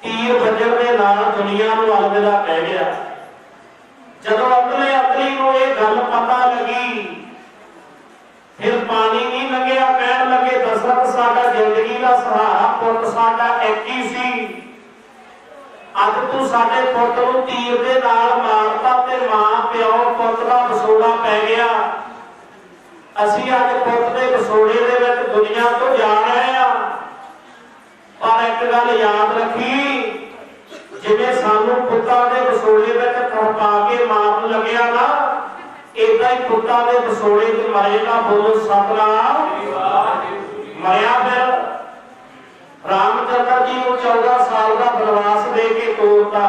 तीर वजन के नाल दुनिया नूं अलविदा कह गया। जदों अगली नूं ये गल पता लगी फिर पानी नहीं लग्या। कहण लगे दशरथ साडा जिंदगी का सहारा पुੱਤ साडा एक ही सी। अज तू साडे पुੱਤ नूं तीर दे नाल मारता ते मां प्यो पुੱਤ दा विछोड़ा पै गया। असीं अज पुੱਤ दे विछोड़े दे विच दुनिया तो जा रहे हां। पर एक गल याद रखी जिवें सानू पुੱਤਾਂ ਦੇ ਵਿਛੋੜੇ ਵਿੱਚ ਤੜਪਾ ਕੇ ਮਾਰਨ ਲੱਗਿਆ ਨਾ ਇਦਾਂ ਹੀ ਪੁੱਤਾਂ ਦੇ ਵਿਛੋੜੇ ਤੇ ਮਰੇਗਾ। ਬੋਲੋ ਸਤਨਾਮ। ਮਰਿਆ ਫਿਰ ਰਾਮਚੰਦਰ ਜੀ ਨੂੰ 14 ਸਾਲ ਦਾ ਬਨਵਾਸ ਦੇ ਕੇ ਤੋਰਤਾ।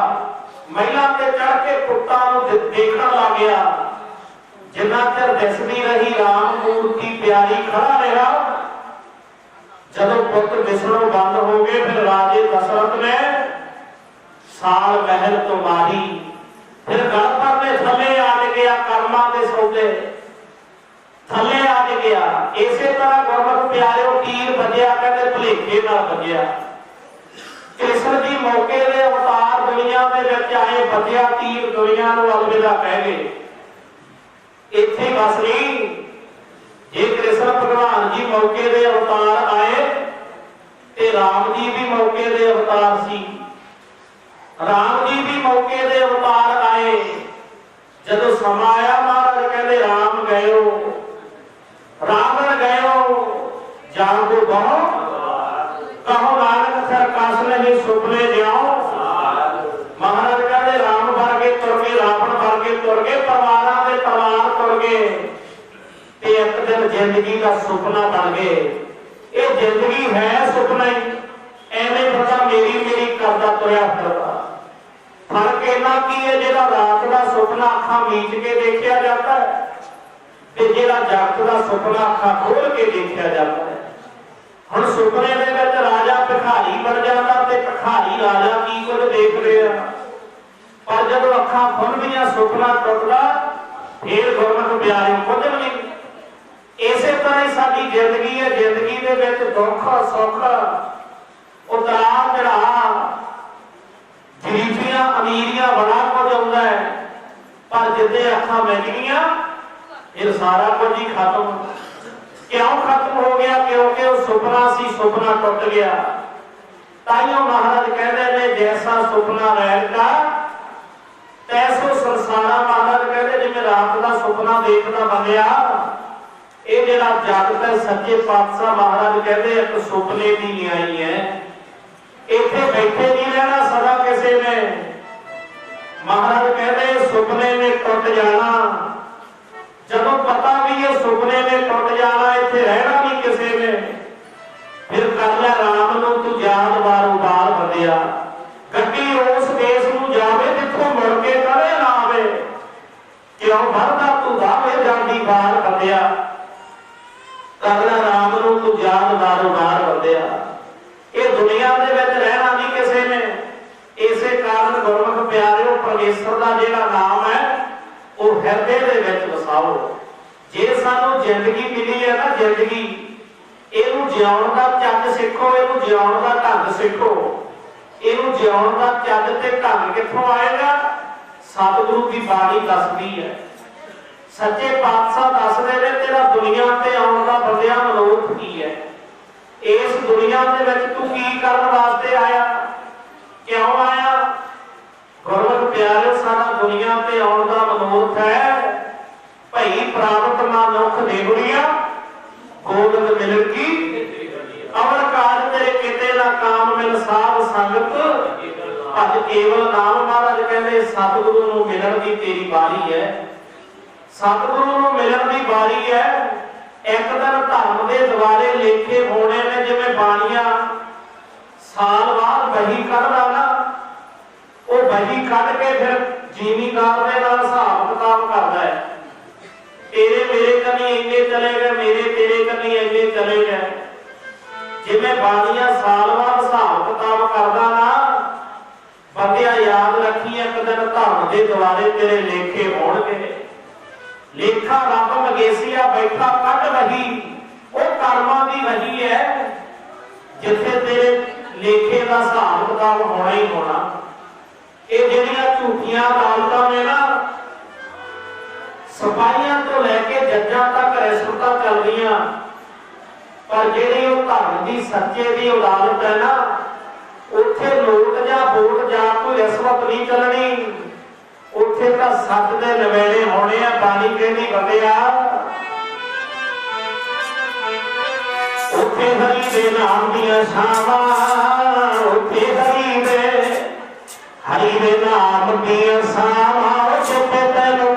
ਮਹਿਲਾਂ ਤੇ ਚੜ ਕੇ ਪੁੱਤਾਂ ਨੂੰ ਦੇਖਣ ਲੱਗ ਗਿਆ। ਜਿੰਨਾ ਚਿਰ ਦਿਸਦੀ ਰਹੀ ਰਾਮ ਮੂਰਤੀ ਪਿਆਰੀ ਖੜਾ ਰਿਹਾ। जदों पुत्र दिसणों बंद हो गए फिर राजे दशरथ ने साल महल तो मारी। फिर गणपत ने थले आ गया कर्मा के सौदे थले आ गया। इसे तरह गुरमुख प्यारिओ तीर बजिया कहते भुलेखे नाल बजिया। कृष्ण जी मौके दे अवतार दुनिया दे विच आए बजिया तीर दुनिया नूं अलविदा कह गए। इत्थे बस नहीं जे कृष्ण भगवान जी मौके दे अवतार आए ते राम जी भी मौके दे अवतार सी। राम जी भी मौके दे अवतार आए। जदों समा आया महाराज कहते राम गयो रावण गयो जागो बहु कहो नानक सर कास नहीं सुपने जाओ। महाराज कहते राम वर्गे तुर गए रावण वर्गे तुर गए परिवारां दे परिवार तुर गए। एक दिन जिंदगी का सुपना बन गए। ये जिंदगी है सुपना ही एवें पता मेरी मेरी करदा तुरया फिरदा। फर्क इन्ना की है जिहड़ा रात का सुपना अखां मीच के देखा जाता है ते जिहड़ा जगत का सुपना अखां खोल के देखा जाता है। हुण सुपने दे विच राजा भिखारी बन जाता ते भिखारी राजा की कुछ देख रहा, पर जब अखां खुलदियां सुपना टुटदा फिर गुरमुख प्यारे कुछ भी नहीं। इसे तरह ही साडी जिंदगी है, जिंदगी दे विच दुख सुख उतार चढ़ाव गरीबियां अमीरियां बड़ा कुछ आउंदा है, पर जिद्दे अखां मिल गईयां फिर सारा कुछ ही खत्म। क्यों खत्म हो गया? क्योंकि वो सुपना सी, सुपना टुट गया। ताइयों महाराज कहते हैं जैसा सुपना रैन का तैसो संसारा। महाराज कहते जिवें रात का सुपना देखदा बंदिया, ये जिहड़ा जगत है सच्चे पातशाह महाराज कहते एक सुपने की न्याई है। इत्थे बैठे नहीं रहना सदा किसी ने। महाराज कहते सुपने में टुट जाना, जदों पता भी ये सुपने में टुट जाना, इत्थे रहना नहीं किसी ने। फिर कर लै राम नूं तू याद बारों बार बंदिया, गड्डी उस देश नूं जावे जिथों मुड़ के कदे ना आवे। क्यों भरदा तू दावे जांदी बार बंदिया, कर लै राम नूं तू याद बारों बार बंदिया। ये दुनिया दे विच रहना नहीं किसी ने। इसे कारण गुरमुख प्यारिओ परमेश्वर दा जिहड़ा नाम है वो हृदय दे विच वसाओ। जे सानू जिंदगी मिली है ना, जिंदगी इहनूं जिउण दा चज सिखो, इहनूं जिउण दा ढंग सिखो। इहनूं जिउण दा चज ते ढंग कित्थों आएगा? सतगुरु की बाणी दसदी है, सच्चे पातशाह दसदे ने तेरा दुनिया ते आउण दा बंदिया मनोरथ की है। इस दुनिया दे विच तू की करन वास्ते आया, क्यों आया? गुरमुख प्यारे सारा दुनिया ते आउण दा मनोरथ है भई प्राप्त मानुख देवड़िया गोविंद मिलन की अमर काज तेरे किते ना काम मिल साध संगत भज केवल नाम। महाराज कहते सतगुरु नूं मिलन दी तेरी बारी है, सतगुरु नूं मिलन दी बारी है। एक दिन धर्म दे द्वारे लेखे होने ने, जिवें बाणियां साल बाद बही कढ़दा ना, वो बही कढ़ के फिर जिमीदार दे नाल हिसाब किताब करदा है। तेरे मेरे कनी इन्ने चले गए, मेरे तेरे कनी इन्ने चले गए। जिवें बाणियां साल बाद हिसाब किताब करदा ना, बंदिया याद रखी एक दिन धर्म दे द्वारे तेरे लेखे होणगे। लेखा रब मगेसिया बैठा कढ़ वही, वो कर्मां दी वही है जिथे तेरे लेखे का हिसाब किताब होना ही होना। ये जिहड़ियां झूठियां अदालतां ने ना, सिपाहियां तो लैके जज्जां तक रिश्वतां चलदियां, पर जिहड़ी वो धर्म की सच्चे की अदालत है ना, उत्थे नोट जां वोट जां कोई रिश्वत नहीं चलनी। उत्थे तां सच दे नवेड़े होने आ। बाणी कहंदी बंदिया उत्थे हरि दे नाम दियां छावां, उत्थे हरि दे नाम दियां छावां, जिथे तैनूं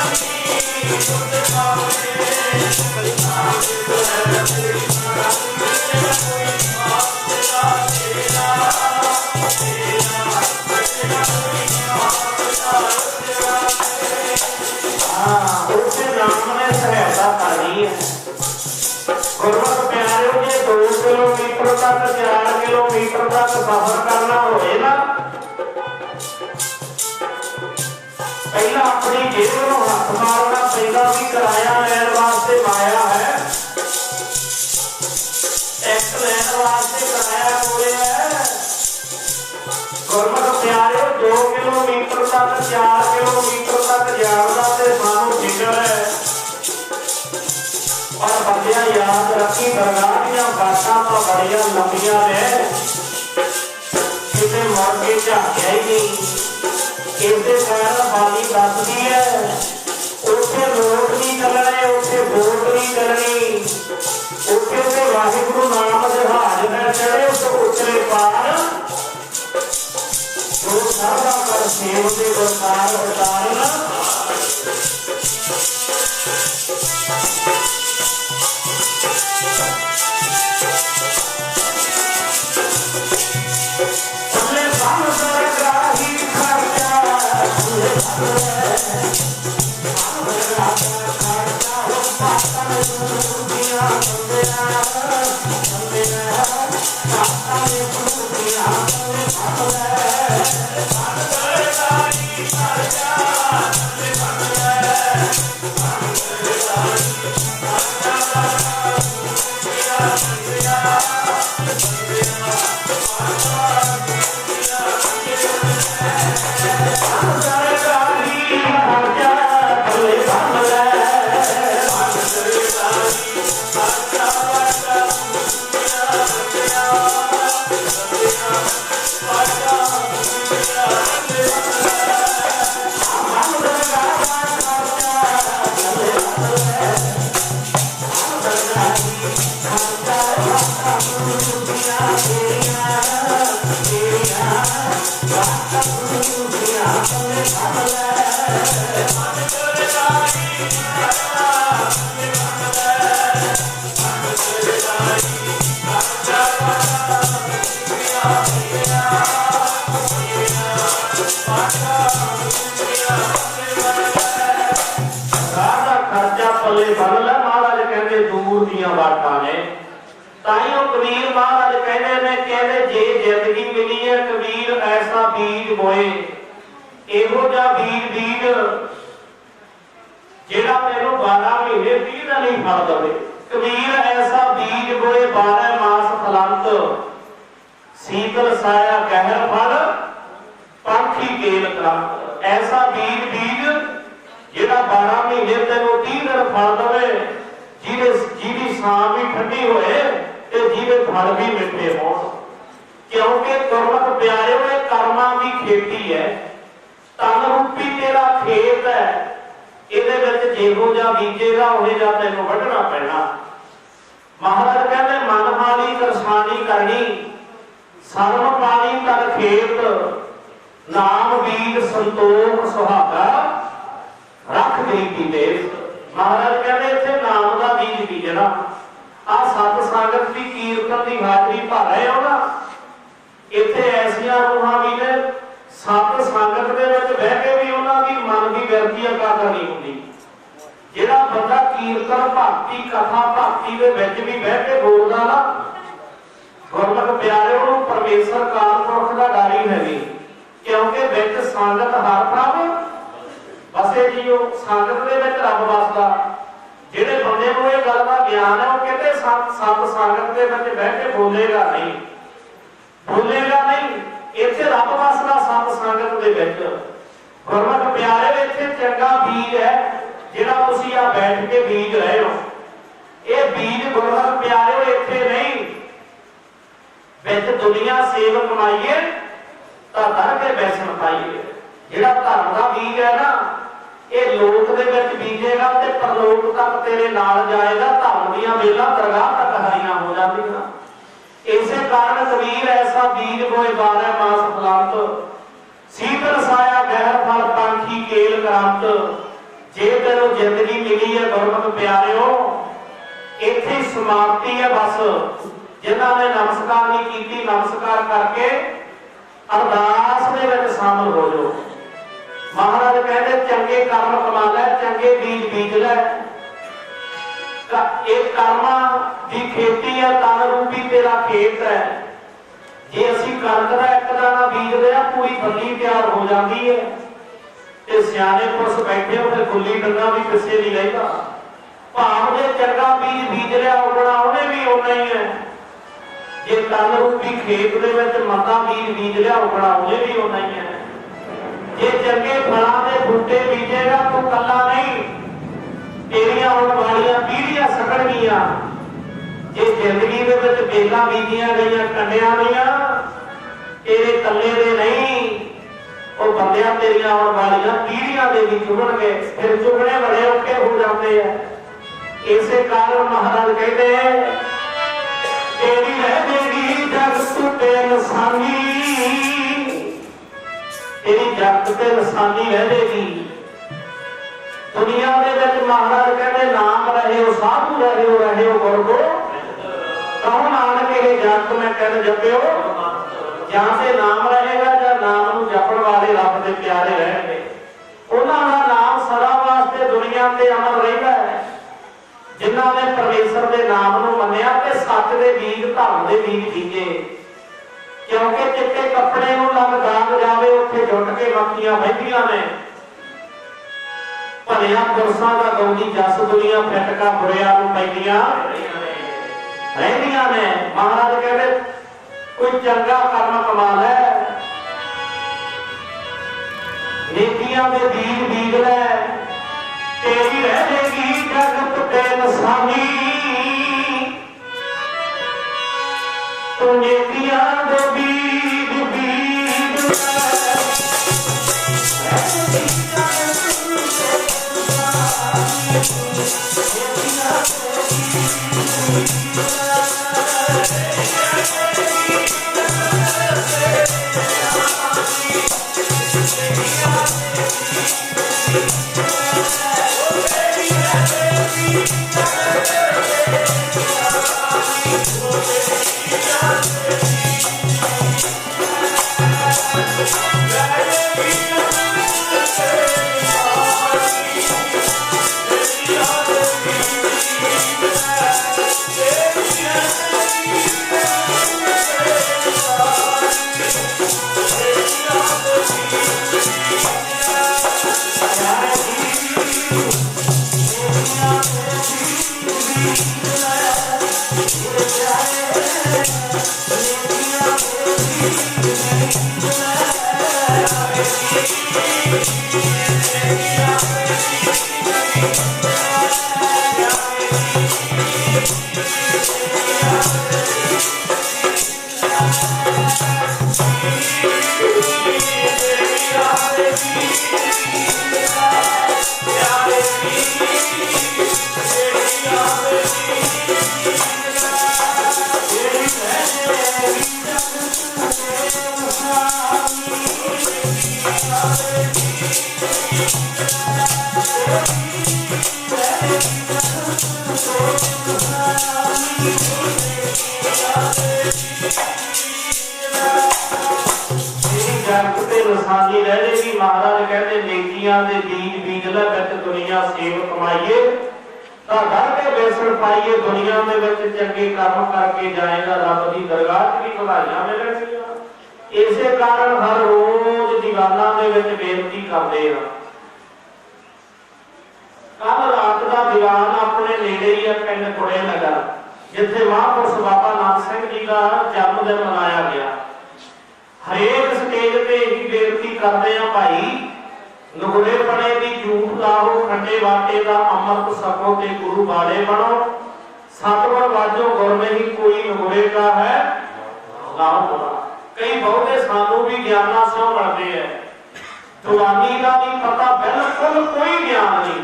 Amen. किलोमीटर तक सफर करना होए ना, पहला अपनी जेब में हाथ मारना पैदा भी किराया लैन वास्ते माया है, टैक्स लैन वास्ते किराया कोले है। गुरमत प्यारे 2 किलोमीटर तक 4 किलोमीटर तक जाना ते सानू फिक्र है। और बंदिया याद रखी दरगाह दियां बातां तो बड़ियां लंबियां ने, किते मर के झाकिया ही नहीं। इसे कारण बानी दसदी है उत्थे लोट नहीं चलने, उत्थे वोट नहीं करनी, उत्थे ते वाहिगुरू नाम जहाज में चढ़े उस उतरे पार जो सारा कर सेव दे दरबार उतारन। कबीर महाराज कहते ने, कहते जे जिंदगी मिली है कबीर ऐसा बीज बोए, एहो जा बीज बीज जेड़ा तेनू 12 महीने 30 दिन नहीं फल दवे। कबीर ऐसा बीज बोए 12 मास फलंत, शीतल साया कहर फल पंखी केल करंत। ऐसा बीज बीज जेड़ा 12 महीने तेनू 30 दिन फल दवे, जिहदी छां भी ठंडी होए ते जिहदे फल भी मिठे होण। क्योंकि गुरमत प्यारे होए कर्मां दी खेती है, तन रूपी तेरा खेत है, इहदे विच जेहो जा बीजेगा ओहे जा तैनूं वढना पैना। महाराज कहते मन माली करसानी करनी, सर्व पानी कर खेत, नाम बीज संतोख सुहागा रख गरीबी देश। महाराज कहते इत्थे नाम का बीज बीजना। आ सत संगत की कीर्तन की हाजरी भर रहे हो ना, इत्थे ऐसियां रूहां भी ने सत संगत दे विच बह के भी उन्हां दी मन की विरती अका करनी हुंदी। जिहड़ा बंदा कीर्तन भगती कथा भगती दे विच भी बह के बोलदा ना, गुरमत प्यारे उहनूं परमेश्वर कालपुरख दा डर ही नहीं, क्योंकि विच संगत हर प्रभ बसे जीओ। संगत दे विच रब वसदा। जिहड़े बंदे नूं इह गल दा ज्ञान है, वो कहते सत संगत दे विच बह के बोलेगा नहीं, बोलेगा नहीं। इत्थे रब वसदा सत संगत दे विच। गुरमत प्यारे इत्थे चंगा बीज है जिहड़ा तुसीं आ बैठ के बीज रहे हो। ये बीज गुरमत प्यारे इत्थे नहीं, विच दुनिया सेव कमाईए तां धर के बैसन पाईए। जिहड़ा धर्म दा बीज है ना, ये लोक दे विच बीजेगा ते परलोक तक तेरे नाल जाएगा। धर्म दीयां बेलां दरगाह तक हरियां हो जांदियां। इसे कारण कबीर ऐसा बीज बोए 12 मास फलंत, शीतल साया गहर फल पंखी केल करंत। जे तेनों जिंदगी मिली है गुरमत प्यारिओ, इत्थे ही समाप्ति है बस। जिन्होंने नमस्कार नहीं की, नमस्कार करके अरदास दे विच शामिल हो जाओ। महाराज कहते चंगे कर्म कमा लै, चंगे बीज बीज लै। एक कर्मा की खेती है, तन रूपी तेरा खेत है। जे असीं कणक दा एक दाना बीज लिया, पूरी फली तैयार हो जाती है। ते सियाने पुरुष बैठे हो, फिर गुल्ली डंगा भी पिछे नहीं रहिंदा। भाव जे चंगा बीज बीज लिया, उगना उन्हें भी उन्ना ही है। जे तन रूपी खेत दे विच मंदा बीज बीज लिया, उगना उन्हें भी उन्ना ही है। जे चंगे फलों के बूटे बीजेगा तो कला नहीं, तेरिया आने वाली पीढ़ियां सकणगियां। जे जिंदगी दे विच बेलां बीजियां गईयां कंडियां गईयां, तेरे कल्ले दे नहीं, वो बंदियां तेरिया आने वाली पीढ़ियां दे भी चुगणगे। फिर चुगने बड़े औखे हो जाते हैं। इसे कारण महाराज कहते हैं तेरी रह देगी जग टूटे निशानी, तेरी जगत ते निशानी रह देगी। दुनिया दे विच महाराज कहते नाम रहे हो, साधु रहे हो गुरगो कहो नानक ये जगत में कहते जपियो। जहां से नाम रहेगा, या नाम नूं जपण वाले रब दे प्यारे रहणगे, उन्हां दा नाम सदा वास्ते दुनिया ते अमर रहिंदा है। जिन्हां ने परमेश्वर दे नाम नूं मन्निया ते सच दे बीज, धर्म दे बीज बीजे। क्योंकि चिट्टे कपड़े नूं लग दाग जावे, उत्थे जुट के मक्खियां बहिंदियां ने। भलियां पुरसां दा गौंदी जस दुनिया फिटका बुरियां नूं पैंदियां रहिंदियां ने। महाराज कहते कोई चंगा कर्म कमा लै, नेकियां दे बीज बीज लै, तेरी रह जाएगी जगत ते निशानी। तू नेकियां दे बीज बीज लै, निशानी रह जाएगी। महाराज कहते नेकियां दे बीज बीज लै, विच दुनिया सेव कमाइए, घर के बेसण पाइए। दुनिया में चंगे कर्म करके जाएगा, रब की दरगाह भी भलाइयां मिलणगियां। इसे कारण हर रोज दीवाना दे विच बेनती करते हैं। कल रात का दीवान अपने नेड़े ही है पिंड कुड़े नगर, जिथे महापुरुष बाबा नानक सिंह जी का जन्मदिन मनाया गया। हरेक स्टेज पे ही बेनती करते हैं भाई नगुरे पने की झूठ लाओ, खंडे वाटे का अमृत सको ते गुरु बाड़े बनो। सतगुर वाजो गुर में ही कोई नगुरे का है लाओ बड़ा। कई बहुते सानू भी ज्ञाना स्यों मिलते हैं, दीवानी का नहीं पता, बिल्कुल कोई ज्ञान नहीं।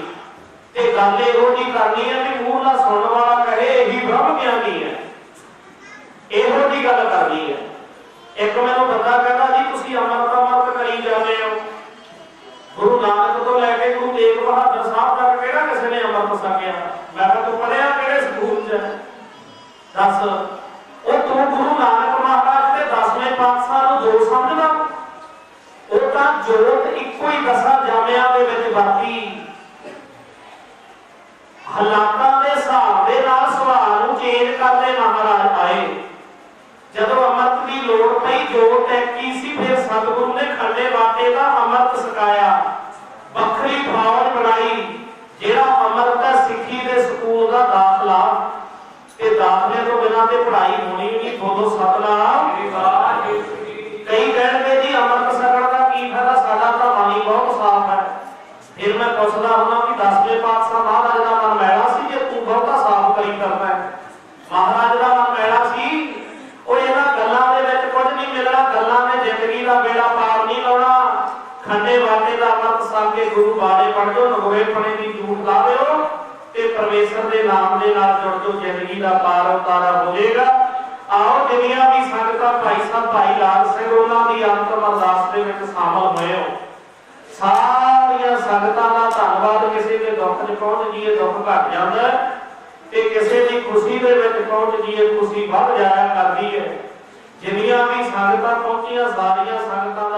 ते गल इहो जी करनी है कि मूंह ना सुनने वाला कहे यही ब्रह्म ज्ञानी है, इहो जी गल करनी है। एक मैनू बंदा कहता जी तुसीं अमृत करी जाते हो, गुरु नानक तो लैके गुरु तेग बहादुर साहब तक केड़ा किसी ने अमृत सकिया। मैं कहा तू पढ़िया किहड़े स्कूल ਹੈ? दस वो तू गुरु नानक महाराज के 10वें पातशाह नूं दो समझदा? वो तां जोत इक्को ही 10 जामियां दे विच वरती। हालातां दे हिसाब दे नाल सुभाअ नूं चेंज करदे महाराज आए। जदों अमृत की लोड़ पई जोत टैकी सी, फिर सतगुरु ने खंडे बाटे का अमृत सकाया, बखरी फौज बनाई। जेड़ा अमृत है सिੱਖੀ ਦੇ ਸਕੂਲ ਦਾ दाखला, ते दाखले तो बिना ते पढ़ाई होनी नहीं। बोलो सतनाम। कई कहते जी अमृत सकण का की फायदा, साडा तो मन ही बहुत साफ है। फिर मैं पुछदा हुंदा कि 10वें पातशाह महाराज का मन मैला सी, जे तू बहुता साफ करी करदा है। महाराज का मन मैला सी, और इन्हां गल्लां दे विच कुछ नहीं मिलना। गल्लां ने जिंदगी का बेड़ा पार नहीं लाउणा। खंडे बाटे का अमृत छक के गुरु बारे पढ़ जाओ, नगोए पने की झूठ लाओ, परमेश्वर के नाम के नाल जुड़ जो, जिंदगी का पार उतारा हो जाएगा। आओ जिन्नियां भी संगतां भाई साहब भाई लाल सिंह उन्हां दी अंतिम अरदास दे विच शामिल होए हो। सारियां संगतां दा धन्नवाद। किसी के दुख च पहुंच जीए दुख घट जांदा है, ते किसी की खुशी दे विच पहुंच जीए खुशी वध जाया करदी है। जिन्नियां भी संगतां पहुंचियां सारियां संगतां